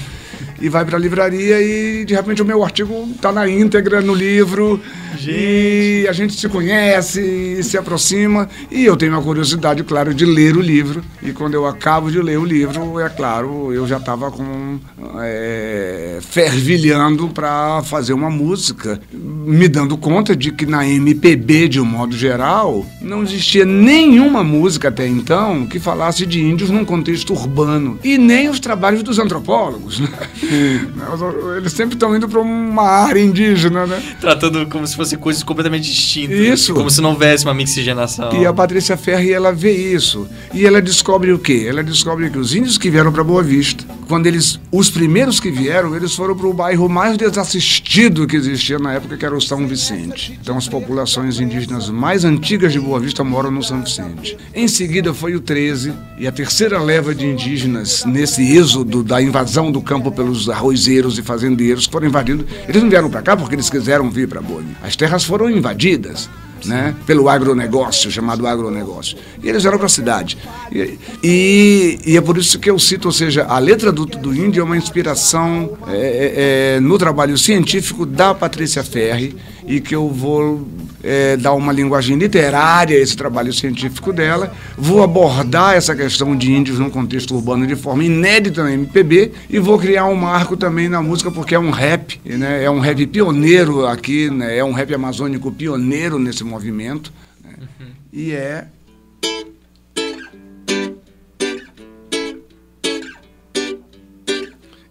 E vai para a livraria e de repente o meu artigo está na íntegra no livro. E a gente se conhece, se aproxima, e eu tenho a curiosidade, claro, de ler o livro. E quando eu acabo de ler o livro, é claro, eu já estava fervilhando para fazer uma música, me dando conta de que na MPB, de um modo geral, não existia nenhuma música até então que falasse de índios num contexto urbano. E nem os trabalhos dos antropólogos, né? Eles sempre estão indo para uma área indígena, né? Tratando como se fossem coisas completamente distintas. Isso. Como se não houvesse uma mixigenação. E a Patrícia Ferri, ela vê isso. E ela descobre o quê? Ela descobre que os índios que vieram para Boa Vista, os primeiros que vieram, eles foram para o bairro mais desassistido que existia na época, que era o São Vicente. Então as populações indígenas mais antigas de Boa Vista moram no São Vicente. Em seguida foi o 13, e a terceira leva de indígenas nesse êxodo da invasão do campo pelos arrozeiros e fazendeiros que foram invadindo. Eles não vieram para cá porque eles quiseram vir para Boa Vista. As terras foram invadidas, né, pelo agronegócio, chamado agronegócio. E eles vieram para a cidade. E é por isso que eu cito, ou seja, a letra do índio é uma inspiração no trabalho científico da Patrícia Ferri, e que eu vou dar uma linguagem literária a esse trabalho científico dela. Vou abordar essa questão de índios num contexto urbano de forma inédita na MPB, e vou criar um marco também na música, porque é um rap, né? É um rap pioneiro aqui, né? É um rap amazônico pioneiro nesse movimento, né? E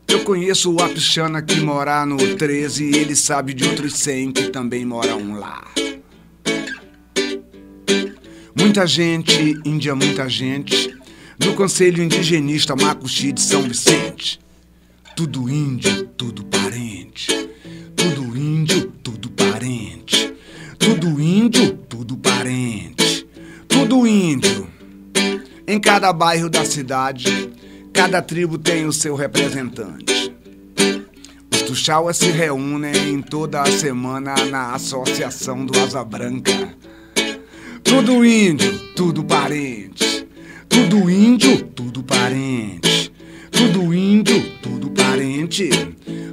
eu conheço o Apixana que mora no 13, e ele sabe de outros 100 que também moram lá. Muita gente, índia, muita gente, no Conselho Indigenista Macuxi de São Vicente. Tudo índio, tudo parente. Tudo índio, tudo parente. Tudo índio, tudo parente. Tudo índio. Em cada bairro da cidade, cada tribo tem o seu representante. Os Tuxauas se reúnem toda a semana na Associação do Asa Branca. Tudo índio, tudo parente. Tudo índio, tudo parente. Tudo índio, tudo parente.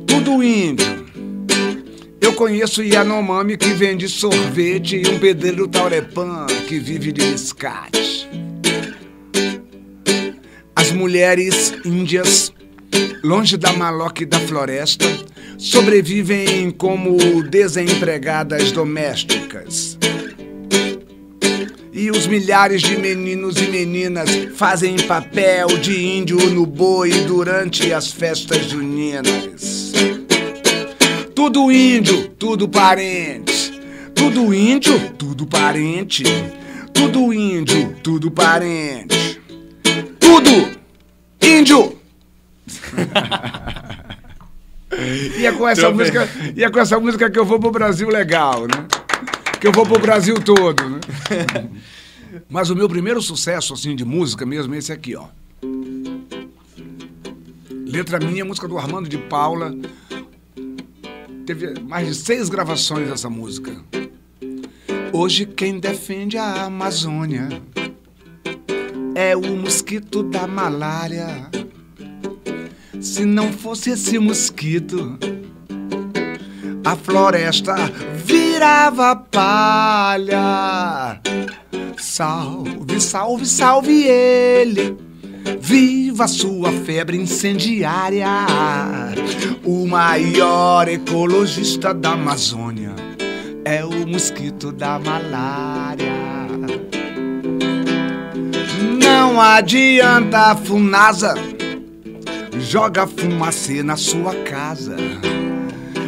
Tudo índio. Eu conheço Yanomami que vende sorvete, e um pedreiro taurepã que vive de biscate. As mulheres índias, longe da maloca e da floresta, sobrevivem como desempregadas domésticas. E os milhares de meninos e meninas fazem papel de índio no boi durante as festas juninas. Tudo índio, tudo parente. Tudo índio, tudo parente. Tudo índio, tudo parente. Tudo índio. E é com essa música que eu vou pro Brasil legal, né? Que eu vou pro Brasil todo, né? Mas o meu primeiro sucesso, assim, de música mesmo, é esse aqui, ó. Letra minha, música do Armando de Paula. Teve mais de 6 gravações dessa música. Hoje quem defende a Amazônia é o mosquito da malária. Se não fosse esse mosquito, a floresta virava palha. Salve, salve, salve ele. Viva sua febre incendiária. O maior ecologista da Amazônia é o mosquito da malária. Não adianta a Funasa, joga fumacê na sua casa.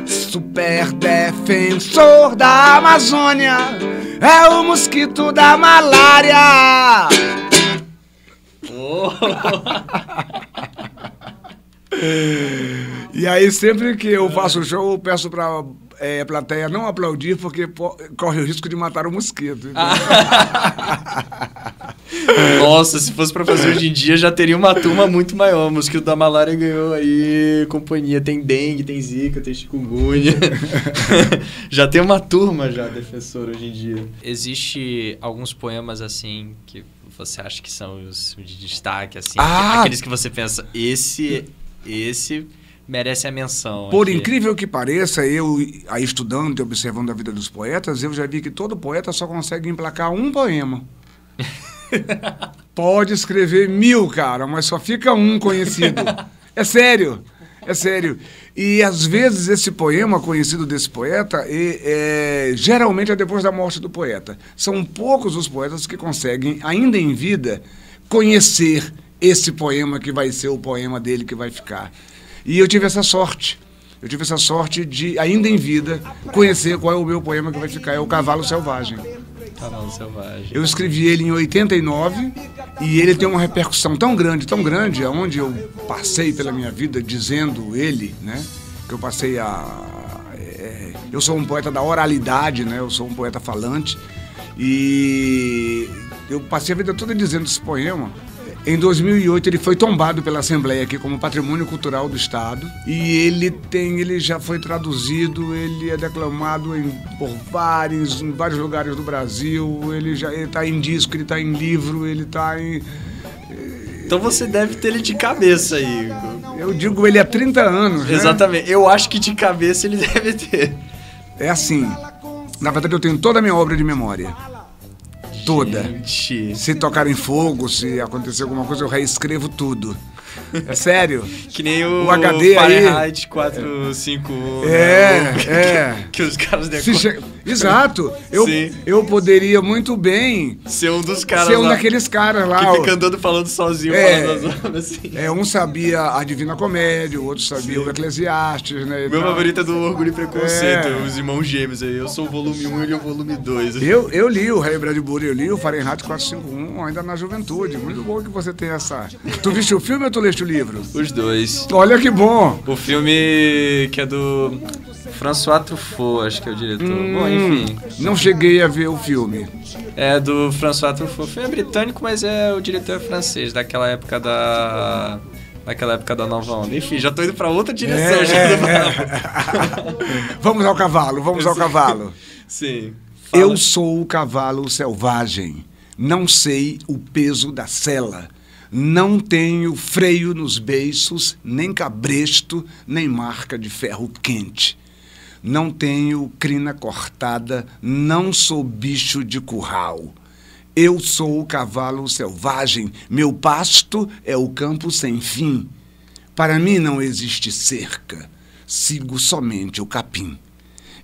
Super defensor da Amazônia é o mosquito da malária. E aí sempre que eu faço show eu peço pra plateia não aplaudir porque corre o risco de matar o mosquito. Nossa, se fosse pra fazer hoje em dia já teria uma turma muito maior. O mosquito da malária ganhou aí companhia. Tem dengue, tem zika, tem chikungunya. Já tem uma turma já defensora hoje em dia. Existe alguns poemas assim que você acha que são os de destaque, assim, aqueles que você pensa, esse merece a menção. Por aqui. incrível que pareça, eu aí estudando e observando a vida dos poetas, eu já vi que todo poeta só consegue emplacar um poema. Pode escrever 1000, cara, mas só fica um conhecido. É sério, é sério. E às vezes esse poema conhecido desse poeta, geralmente é depois da morte do poeta. São poucos os poetas que conseguem, ainda em vida, conhecer esse poema que vai ser o poema dele que vai ficar. E eu tive essa sorte. Eu tive essa sorte de, ainda em vida, conhecer qual é o meu poema que vai ficar. É o Cavalo Selvagem. Cavalo Selvagem. Eu escrevi ele em 89 e ele tem uma repercussão tão grande, aonde eu passei pela minha vida dizendo ele, né? Que eu passei eu sou um poeta da oralidade, né? Eu sou um poeta falante e eu passei a vida toda dizendo esse poema. Em 2008 ele foi tombado pela Assembleia aqui como Patrimônio Cultural do Estado e ele já foi traduzido, ele é declamado em vários lugares do Brasil, ele está em disco, ele está em livro, ele está em... Então você deve ter ele de cabeça aí. Eu digo ele há 30 anos, né? Exatamente, eu acho que de cabeça ele deve ter. É assim, na verdade eu tenho toda a minha obra de memória. Toda. Gente. Se tocar em fogo, se acontecer alguma coisa, eu reescrevo tudo. É sério. Que nem o HD Fahrenheit 451. Que os caras decoram. Exato. Eu poderia muito bem ser um dos caras ser um daqueles caras lá. Que fica andando falando sozinho, falando as obras assim. Um sabia a Divina Comédia, o outro sabia o Eclesiastes, né? Meu favorito é do Orgulho e Preconceito, os irmãos gêmeos aí. Eu sou o volume 1 e ele é o volume 2. Eu li o Ray Bradbury, eu li o Fahrenheit 451 ainda na juventude. Muito bom que você tem essa... Tu viste o filme ou tu leste o livro? Os dois. Olha que bom! O filme que é do François Truffaut, acho que é o diretor. Bom, enfim. Não cheguei a ver o filme. É do François Truffaut. O filme é britânico, mas o diretor é francês, daquela época da Nova Onda. Enfim, já tô indo pra outra direção. Vamos ao cavalo. Sim. Fala. Eu sou o cavalo selvagem. Não sei o peso da sela. Não tenho freio nos beiços, nem cabresto, nem marca de ferro quente. Não tenho crina cortada, não sou bicho de curral. Eu sou o cavalo selvagem, meu pasto é o campo sem fim. Para mim não existe cerca, sigo somente o capim.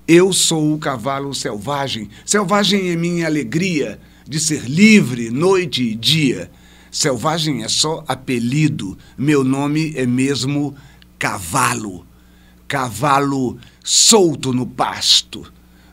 Eu sou o cavalo selvagem, selvagem é minha alegria de ser livre noite e dia. Selvagem é só apelido, meu nome é mesmo cavalo. Cavalo solto no pasto,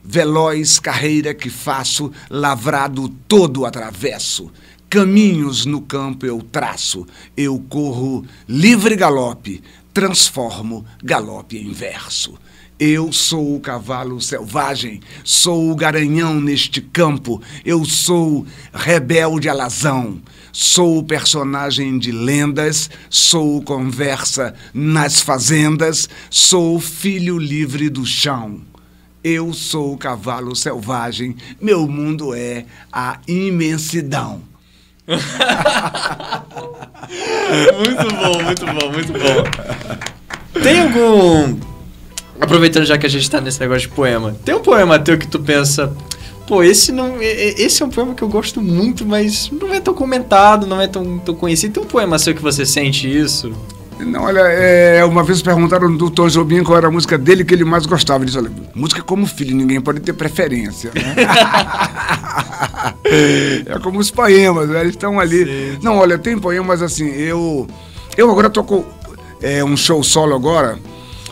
veloz carreira que faço, lavrado todo atravesso. Caminhos no campo eu traço, eu corro livre galope, transformo galope em verso. Eu sou o cavalo selvagem, sou o garanhão neste campo, eu sou rebelde alazão, sou o personagem de lendas, sou conversa nas fazendas, sou filho livre do chão. Eu sou o cavalo selvagem, meu mundo é a imensidão. Muito bom. Tem algum... Aproveitando já que a gente tá nesse negócio de poema, tem um poema teu que tu pensa, Pô, esse é um poema que eu gosto muito, mas não é tão comentado, não é tão conhecido. Tem um poema seu que você sente isso? Não, olha, uma vez perguntaram do Tom Jobim qual era a música dele que ele mais gostava. Ele disse, olha, música é como filho, ninguém pode ter preferência, né? É como os poemas, né? Eles estão ali. Sim. Não, olha, tem poemas assim, eu agora toco um show solo agora,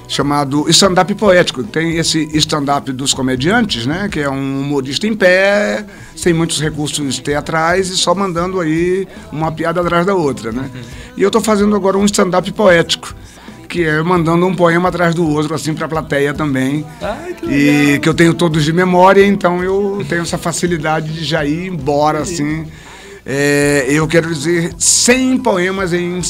chamado stand-up poético. Tem esse stand-up dos comediantes, né? Que é um humorista em pé, sem muitos recursos teatrais e só mandando aí uma piada atrás da outra, né? E eu tô fazendo agora um stand-up poético, que é mandando um poema atrás do outro, assim, pra plateia também. Ai, que legal. E que eu tenho todos de memória, então eu tenho essa facilidade de já ir embora, assim. Eu quero dizer 100 poemas em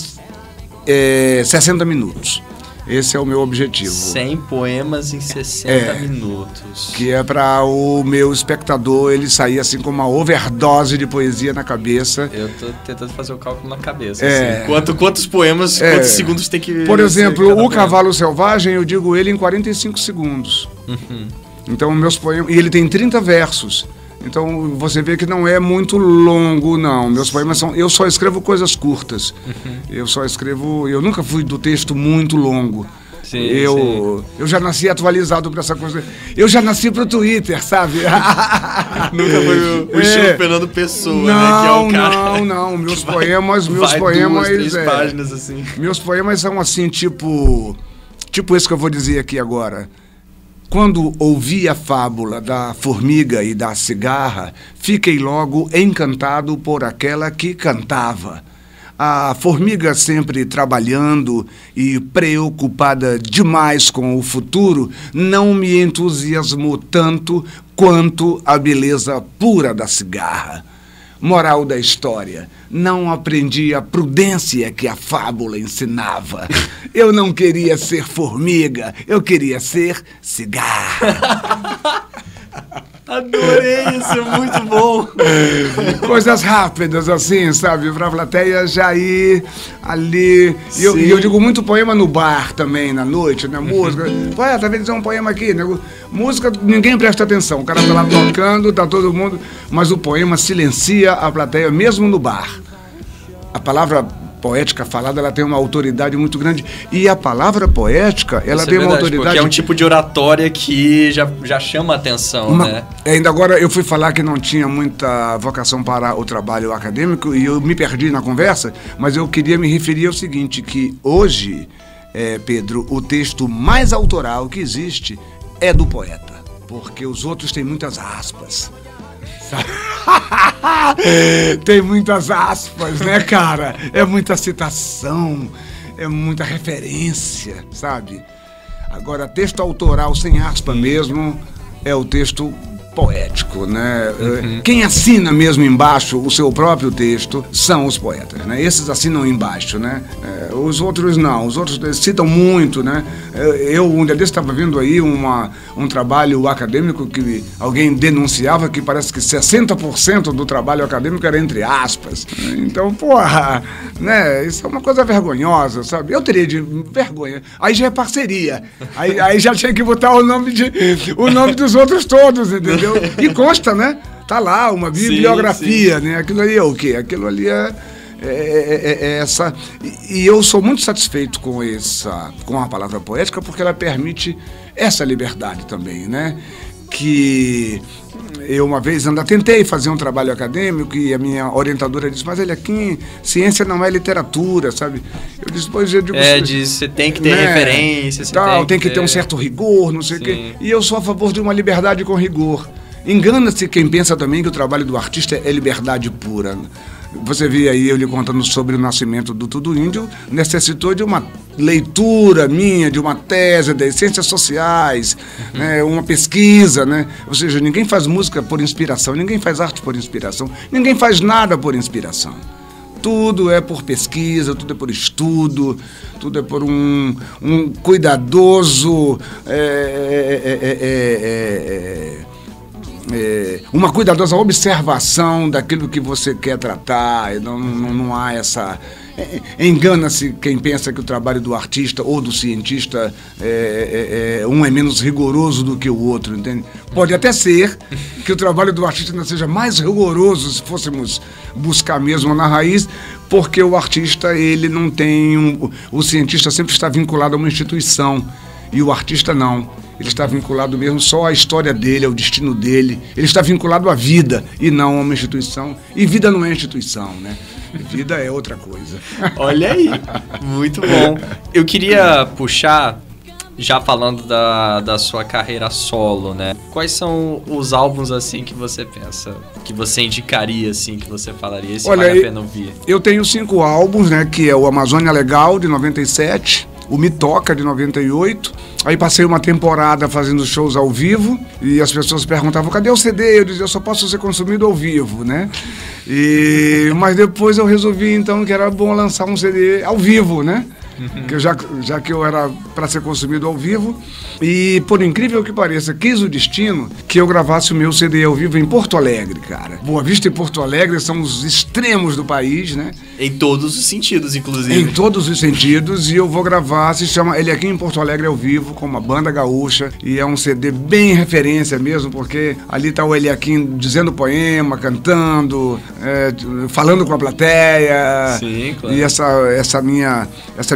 60 minutos. Esse é o meu objetivo. 100 poemas em 60 minutos. Que é para o meu espectador ele sair assim com uma overdose de poesia na cabeça. Eu tô tentando fazer o cálculo na cabeça. Assim. Quantos poemas, quantos segundos tem que... Por exemplo, o Cavalo Selvagem, eu digo ele em 45 segundos. Uhum. Então, meus poemas... E ele tem 30 versos. Então, você vê que não é muito longo, não. Meus poemas são... Eu só escrevo coisas curtas. Uhum. Eu nunca fui do texto muito longo. Sim, eu já nasci atualizado para essa coisa. Eu já nasci pro Twitter, sabe? Nunca foi o estilo Fernando Pessoa, não, né? Que é o cara... Não. Meus poemas... Duas, 3 páginas, assim. Meus poemas são assim, tipo esse que eu vou dizer aqui agora. Quando ouvi a fábula da formiga e da cigarra, fiquei logo encantado por aquela que cantava. A formiga sempre trabalhando e preocupada demais com o futuro, não me entusiasmou tanto quanto a beleza pura da cigarra. Moral da história, não aprendi a prudência que a fábula ensinava. Eu não queria ser formiga, eu queria ser cigarra. Adorei, isso é muito bom. Coisas rápidas assim, sabe? Pra plateia já ir ali. E eu digo muito poema no bar também, na noite, né? Música. Ué, tá vendo dizer um poema aqui, né? Música, ninguém presta atenção. O cara tá lá tocando, tá todo mundo. Mas o poema silencia a plateia, mesmo no bar. A palavra poética falada, ela tem uma autoridade muito grande. E a palavra poética, ela tem uma autoridade... Porque é um tipo de oratória que já chama a atenção, né? Ainda agora, eu fui falar que não tinha muita vocação para o trabalho acadêmico e eu me perdi na conversa, mas eu queria me referir ao seguinte, que hoje, Pedro, o texto mais autoral que existe é do poeta, porque os outros têm muitas aspas. Tem muitas aspas, né, cara? É muita citação, é muita referência, sabe? Agora, texto autoral sem aspa mesmo é o texto poético, né? Uhum. Quem assina mesmo embaixo o seu próprio texto são os poetas, né? Esses assinam embaixo, né? Os outros não, os outros citam muito, né? Eu um dia desse estava vendo aí um trabalho acadêmico que alguém denunciava que parece que 60% do trabalho acadêmico era entre aspas. Então, porra, né? Isso é uma coisa vergonhosa, sabe? Eu teria de vergonha. Aí já é parceria. Aí já tinha que botar o nome dos outros todos, entendeu? E consta, né? Tá lá uma bibliografia, sim. Né? Aquilo ali é o quê? Aquilo ali é essa... E eu sou muito satisfeito com a palavra poética porque ela permite essa liberdade também, né? Que eu uma vez ainda tentei fazer um trabalho acadêmico e a minha orientadora disse, mas aqui, ciência não é literatura, sabe? Eu disse, pois eu digo... você tem que ter referência, tem que ter um certo rigor, não sei o quê. E eu sou a favor de uma liberdade com rigor. Engana-se quem pensa também que o trabalho do artista é liberdade pura. Você via aí eu lhe contando sobre o nascimento do Tudo Índio, necessitou de uma leitura minha, de uma tese das ciências sociais, né, uma pesquisa, né? Ou seja, ninguém faz música por inspiração, ninguém faz arte por inspiração, ninguém faz nada por inspiração. Tudo é por pesquisa, tudo é por estudo, tudo é por um cuidadoso uma cuidadosa observação daquilo que você quer tratar. Não há essa... Engana-se quem pensa que o trabalho do artista ou do cientista um é menos rigoroso do que o outro, entende? Pode até ser que o trabalho do artista ainda seja mais rigoroso se fôssemos buscar mesmo na raiz, porque o artista, ele não tem... O cientista sempre está vinculado a uma instituição e o artista não. Ele está vinculado mesmo só à história dele, ao destino dele. Ele está vinculado à vida e não a uma instituição. E vida não é instituição, né? Vida é outra coisa. Olha aí, muito bom. Eu queria puxar, já falando da sua carreira solo, né? Quais são os álbuns, assim, que você pensa, que você indicaria, assim, que você falaria, esse vale a pena ouvir? Eu tenho 5 álbuns, né? Que é o Amazônia Legal, de 97, o Me Toca, de 98. Aí passei uma temporada fazendo shows ao vivo e as pessoas perguntavam, cadê o CD? Eu dizia, eu só posso ser consumido ao vivo, né? Mas depois eu resolvi, então, que era bom lançar um CD ao vivo, né? Que já que eu era para ser consumido ao vivo. E, por incrível que pareça, quis o destino que eu gravasse o meu CD ao vivo em Porto Alegre, cara. Boa Vista e Porto Alegre são os extremos do país, né? Em todos os sentidos, inclusive. Em todos os sentidos, e eu vou gravar, se chama Ele Aqui em Porto Alegre ao vivo, com uma banda gaúcha, e é um CD bem referência mesmo, porque ali tá o Ele Aqui dizendo poema, cantando, falando com a plateia. Sim, claro. E essa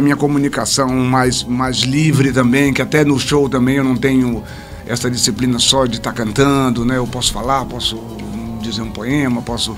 minha comunicação mais livre também, que até no show também eu não tenho essa disciplina só de estar cantando, né? Eu posso falar, posso dizer um poema, posso...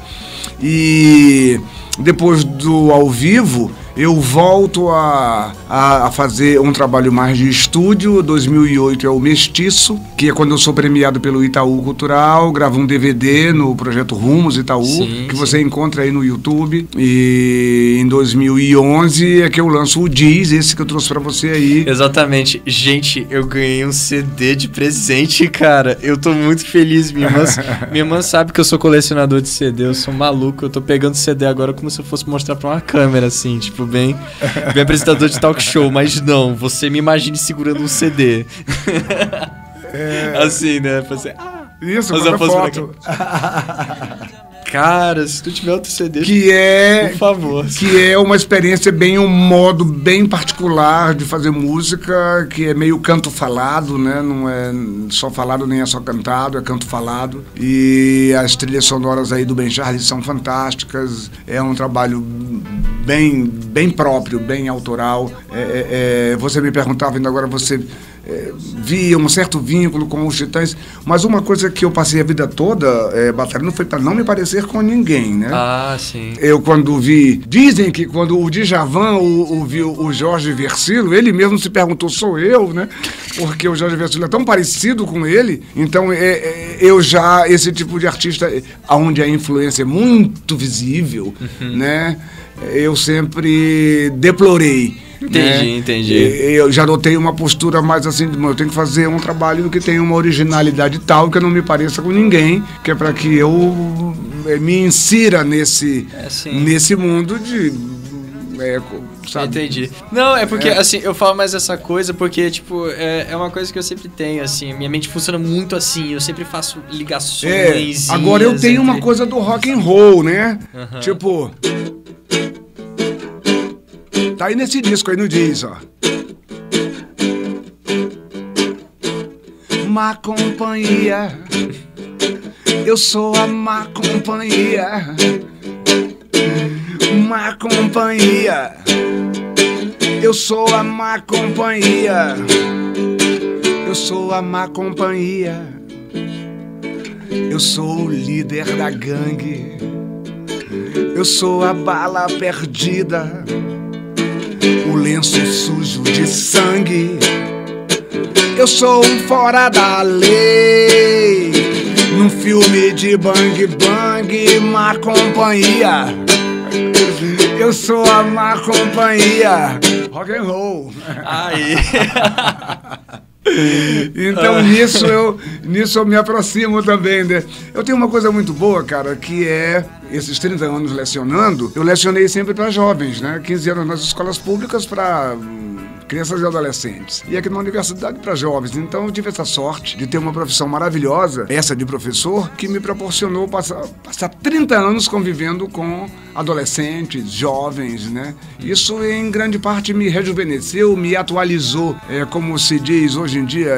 E depois do ao vivo, eu volto a fazer um trabalho mais de estúdio. 2008 é o Mestiço, que é quando eu sou premiado pelo Itaú Cultural, gravo um DVD no projeto Rumos Itaú, que você encontra aí no YouTube. E em 2011 é que eu lanço o Diz, esse que eu trouxe pra você aí. Exatamente. Gente, eu ganhei um CD de presente, cara. Eu tô muito feliz. Minha irmã sabe que eu sou colecionador de CD, eu sou maluco. Eu tô pegando CD agora como se eu fosse mostrar pra uma câmera, assim, tipo, bem apresentador de talk show, mas não, você me imagine segurando um CD. Assim, né? Fazer, isso, fazer foto. Cara, se tu tiver outro CD, por favor. Que é uma experiência um modo bem particular de fazer música, que é meio canto falado, né? Não é só falado, nem é só cantado, é canto falado. E as trilhas sonoras aí do Ben Charles são fantásticas. É um trabalho bem próprio, bem autoral. Você me perguntava ainda agora, você via um certo vínculo com os Titãs, mas uma coisa que eu passei a vida toda batalhando foi para não me parecer com ninguém, né? Ah, sim. Eu quando vi, dizem que quando o Djavan ouviu o Jorge Versilo, ele mesmo se perguntou, sou eu, né? Porque o Jorge Versilo é tão parecido com ele, então eu já, esse tipo de artista, onde a influência é muito visível, né? Eu sempre deplorei. Entendi. Eu já adotei uma postura mais assim, eu tenho que fazer um trabalho que tenha uma originalidade tal que eu não me pareça com ninguém, que é para que eu me insira nesse mundo de... sabe? Entendi. Não, é porque, assim, eu falo mais essa coisa porque, tipo, é uma coisa que eu sempre tenho, assim, minha mente funciona muito assim, eu sempre faço ligações. Agora eu tenho uma coisa do rock and roll, né? Tipo... Tá aí nesse disco aí no Diz, ó. Má companhia, eu sou a má companhia. Má companhia, eu sou a má companhia. Eu sou a má companhia. Eu sou o líder da gangue. Eu sou a bala perdida, o lenço sujo de sangue. Eu sou um fora da lei, num filme de bang bang, má companhia. Eu sou a má companhia. Rock and roll. Aí. Então nisso eu me aproximo também, né? Eu tenho uma coisa muito boa, cara, que é esses 30 anos lecionando. Eu lecionei sempre para jovens, né? 15 anos nas escolas públicas para crianças e adolescentes. E aqui na universidade para jovens. Então eu tive essa sorte de ter uma profissão maravilhosa, essa de professor, que me proporcionou passar 30 anos convivendo com adolescentes, jovens, né? Isso em grande parte me rejuvenesceu, me atualizou. Como se diz hoje em dia,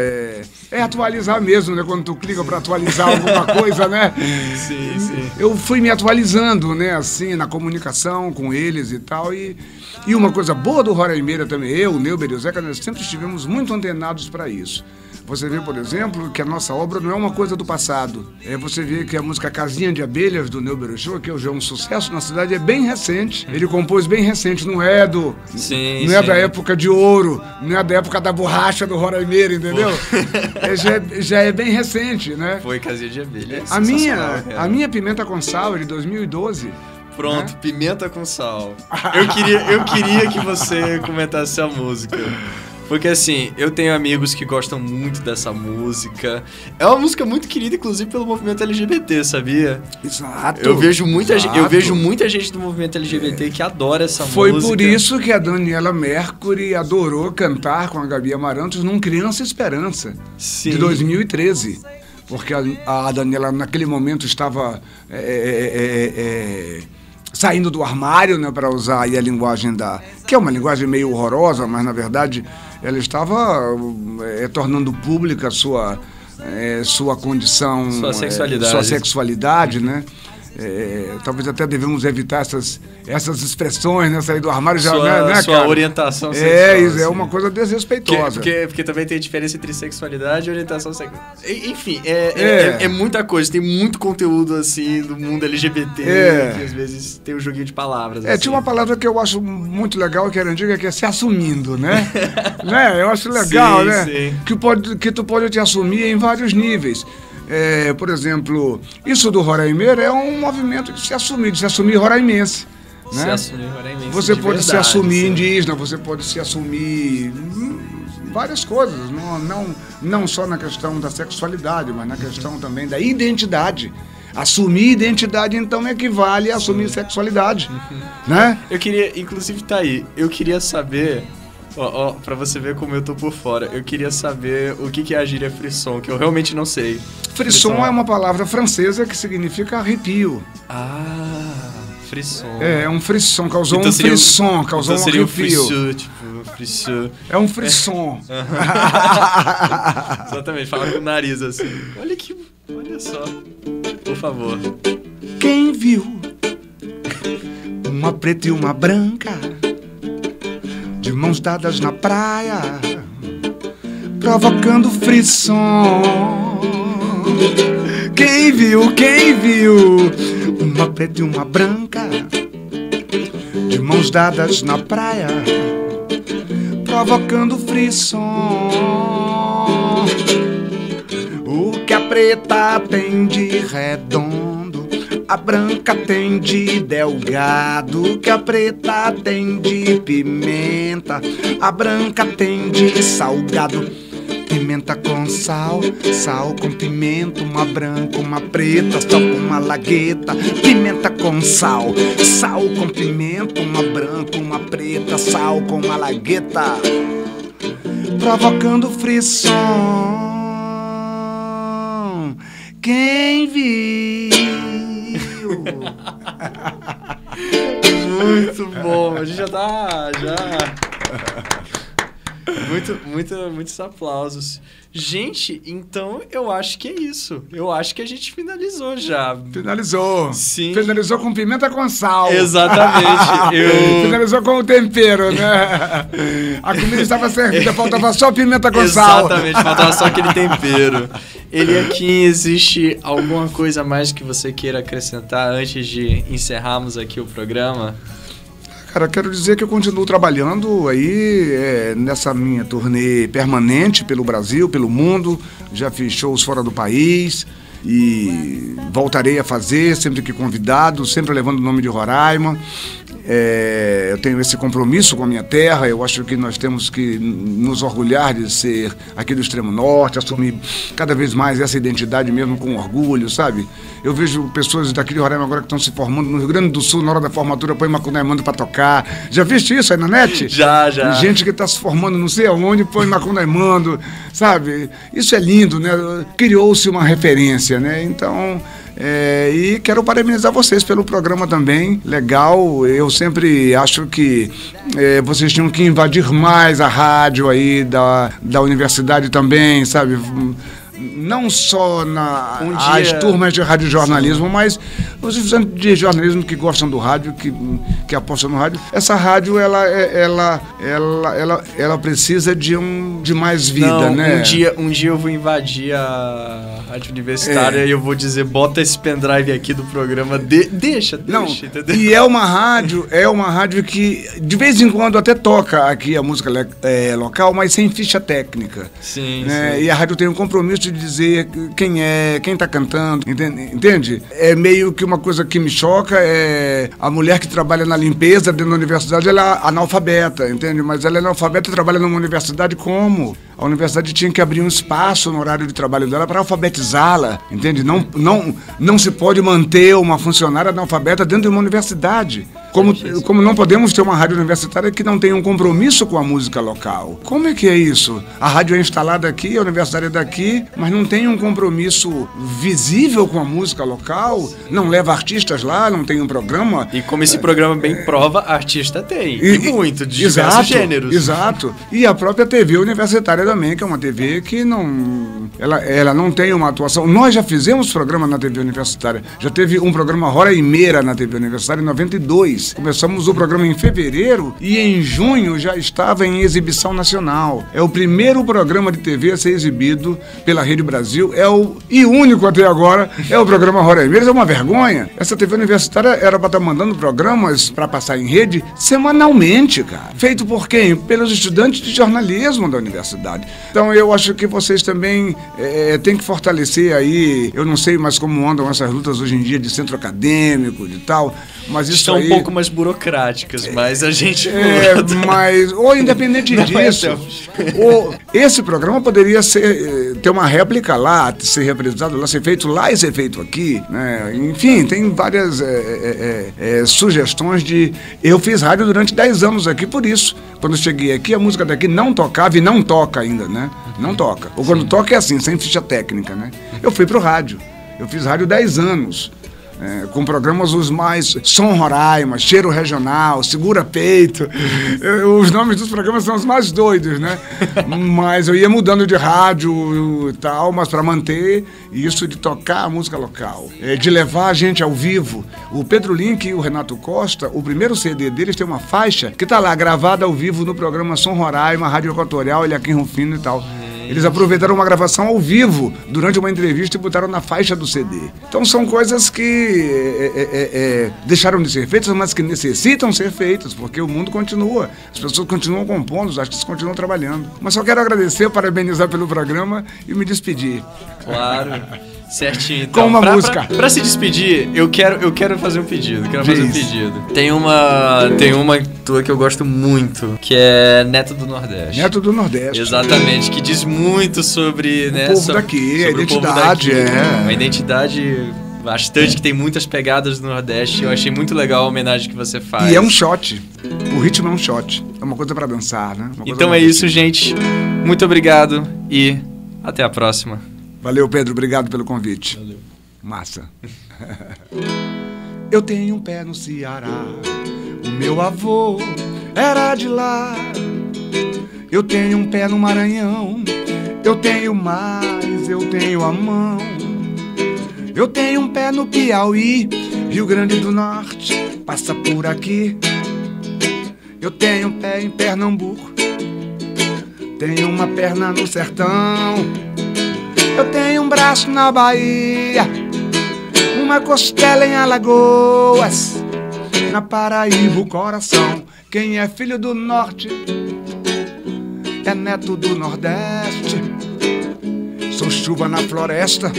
é atualizar mesmo, né? Quando tu clica para atualizar alguma coisa, né? Sim, sim. Eu fui me atualizando, né? Assim, na comunicação com eles e tal. E uma coisa boa do Roraima também, eu, o Neuber e o Zeca, nós sempre estivemos muito antenados para isso. Você vê, por exemplo, que a nossa obra não é uma coisa do passado. Você vê que a música Casinha de Abelhas, do Neuber Ochoa, que hoje é um sucesso na cidade, é bem recente. Ele compôs bem recente, não é da época de ouro, não é da época da borracha do Roraimeiro, entendeu? Já é bem recente, né? Foi Casinha de Abelhas. A minha Pimenta com Sal, de 2012... Pronto, né? Pimenta com Sal. Eu queria que você comentasse a música. Porque assim, eu tenho amigos que gostam muito dessa música. É uma música muito querida, inclusive, pelo movimento LGBT, sabia? Exato. Eu vejo muita gente do movimento LGBT que adora essa música. Foi por isso que a Daniela Mercury adorou cantar com a Gabi Amarantos num Criança Esperança, de 2013. Porque a Daniela, naquele momento, estava saindo do armário, né, para usar aí a linguagem que é uma linguagem meio horrorosa, mas, na verdade, ela estava tornando pública sua condição... Sua sexualidade. Sua sexualidade, né? Talvez até devemos evitar essas expressões, né? Sair do armário já, né, sua cara? orientação sexual. Isso é uma coisa desrespeitosa. Porque também tem diferença entre sexualidade e orientação sexual. Enfim, é muita coisa. Tem muito conteúdo, assim, do mundo LGBT, que às vezes tem um joguinho de palavras. Assim. Tinha uma palavra que eu acho muito legal, que era antiga, que é se assumindo, né? Né? Eu acho legal, sim, né? Sim. Que tu pode te assumir em vários níveis. Por exemplo, isso do Roraimeiro é um movimento de se assumir roraimense. Né? Se assumir roraimense. Você pode se assumir indígena, você pode se assumir várias coisas, não só na questão da sexualidade, mas na questão também da identidade. Assumir identidade, então, equivale a assumir sexualidade. Né? Eu queria, inclusive, tá aí, eu queria saber... pra você ver como eu tô por fora, eu queria saber o que é a gíria frisson, que eu realmente não sei. Frisson é uma palavra francesa que significa arrepio. Frisson. É um frisson, causou um frisson, causou um arrepio. Frisson. É um frisson. Exatamente, fala com o nariz assim. Olha só, por favor. Quem viu uma preta e uma branca de mãos dadas na praia, provocando frisson? Quem viu uma preta e uma branca de mãos dadas na praia, provocando frisson? O que a preta tem de redondo, a branca tem de delgado. Que a preta tem de pimenta, a branca tem de salgado. Pimenta com sal, sal com pimenta, uma branca, uma preta, sal com uma lagueta. Pimenta com sal, sal com pimenta, uma branca, uma preta, sal com uma lagueta, provocando frisson. Quem viu? Muito bom, a gente já tá... Muitos aplausos. Gente, então eu acho que é isso. Eu acho que a gente finalizou já. Finalizou. Sim. Finalizou com pimenta com sal. Exatamente. Finalizou com o tempero, né? A comida estava servida, faltava só pimenta com sal. Exatamente, faltava só aquele tempero. Eliakim, existe alguma coisa a mais que você queira acrescentar antes de encerrarmos aqui o programa? Cara, quero dizer que eu continuo trabalhando aí nessa minha turnê permanente pelo Brasil, pelo mundo. Já fiz shows fora do país e voltarei a fazer sempre que convidado, sempre levando o nome de Roraima. eu tenho esse compromisso com a minha terra. Eu acho que nós temos que nos orgulhar de ser aqui do extremo norte, assumir cada vez mais essa identidade mesmo com orgulho, sabe? Eu vejo pessoas daqui de Roraima agora que estão se formando no Rio Grande do Sul, na hora da formatura, põe Macunaíma pra tocar. Já viste isso aí na net? Já. Gente que está se formando não sei aonde, põe Macunaíma, sabe? Isso é lindo, né? Criou-se uma referência, né? Então... e quero parabenizar vocês pelo programa também, legal. Eu sempre acho que vocês tinham que invadir mais a rádio aí da universidade também, sabe? Não só as turmas de radiojornalismo, mas os estudantes de jornalismo que gostam do rádio, que apostam no rádio. Essa rádio, ela precisa de mais vida, né? Um dia eu vou invadir a rádio universitária e eu vou dizer, bota esse pendrive aqui do programa, deixa, entendeu? E é uma rádio que de vez em quando até toca aqui a música local, mas sem ficha técnica. Sim, né? sim. E a rádio tem um compromisso de dizer quem tá cantando, entende? É meio que uma coisa que me choca, a mulher que trabalha na limpeza dentro da universidade, ela é analfabeta, entende? Mas ela é analfabeta e trabalha numa universidade como? A universidade tinha que abrir um espaço no horário de trabalho dela para alfabetizá-la, entende? Não se pode manter uma funcionária analfabeta dentro de uma universidade. Como não podemos ter uma rádio universitária que não tenha um compromisso com a música local. Como é que é isso? A rádio é instalada aqui, a universidade é daqui, mas não tem um compromisso visível com a música local, não leva artistas lá, não tem um programa. E como esse programa bem prova, artista tem, e muito, de diversos gêneros. Exato. E a própria TV universitária também, que é uma TV que ela não tem uma atuação. Nós já fizemos programa na TV universitária, já teve um programa Roraima na TV universitária em 92. Começamos o programa em fevereiro e em junho já estava em exibição nacional. É o primeiro programa de TV a ser exibido pela Rede Brasil, e único até agora, é o programa Roraima. É uma vergonha. Essa TV universitária era para estar mandando programas para passar em rede semanalmente, cara. Feito por quem? Pelos estudantes de jornalismo da universidade. Então eu acho que vocês também têm que fortalecer aí, eu não sei mais como andam essas lutas hoje em dia de centro acadêmico e tal, mas isso são aí... um pouco mais burocráticas, mas a gente... ou independente disso, esse programa poderia ter uma réplica lá, ser reprisado lá, ser feito lá e ser feito aqui, né? Enfim, tem várias sugestões de... Eu fiz rádio durante 10 anos aqui por isso. Quando eu cheguei aqui, a música daqui não tocava e não toca ainda, né? Não toca. Ou quando toca é assim, sem ficha técnica, né? Eu fui pro rádio. Eu fiz rádio 10 anos. Com programas os mais... Som Roraima, Cheiro Regional, Segura Peito. Os nomes dos programas são os mais doidos, né? Mas eu ia mudando de rádio e tal, mas para manter isso de tocar a música local, de levar a gente ao vivo. O Pedro Link e o Renato Costa, o primeiro CD deles tem uma faixa que tá lá, gravada ao vivo no programa Som Roraima, Rádio Equatorial, ele aqui em Rufino e tal. Eles aproveitaram uma gravação ao vivo durante uma entrevista e botaram na faixa do CD. Então são coisas que deixaram de ser feitas, mas que necessitam ser feitas, porque o mundo continua. As pessoas continuam compondo, os artistas continuam trabalhando. Mas só quero agradecer, parabenizar pelo programa e me despedir. Claro. Certinho, então. Com uma música. Pra se despedir, eu quero fazer um pedido. Tem uma tua que eu gosto muito, que é Neto do Nordeste. Neto do Nordeste. Exatamente, que diz muito sobre... O povo daqui, a identidade, Uma identidade bastante, que tem muitas pegadas do Nordeste. Eu achei muito legal a homenagem que você faz. E é um shot. O ritmo é um shot. É uma coisa pra dançar, né? Então é isso, gente. Muito obrigado e até a próxima. Valeu, Pedro. Obrigado pelo convite. Valeu. Massa. Eu tenho um pé no Ceará, o meu avô era de lá. Eu tenho um pé no Maranhão, eu tenho mais, eu tenho a mão. Eu tenho um pé no Piauí, Rio Grande do Norte, passa por aqui. Eu tenho um pé em Pernambuco, tenho uma perna no sertão. Eu tenho um braço na Bahia, uma costela em Alagoas, na Paraíba o coração. Quem é filho do norte é neto do Nordeste. Sou chuva na floresta,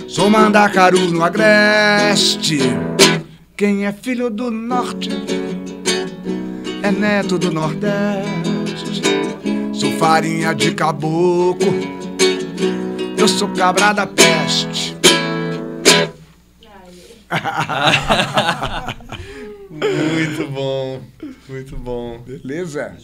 sou mandacaru no agreste. Quem é filho do norte é neto do nordeste. Sou farinha de caboclo, eu sou cabra da peste. Muito bom, muito bom. Beleza?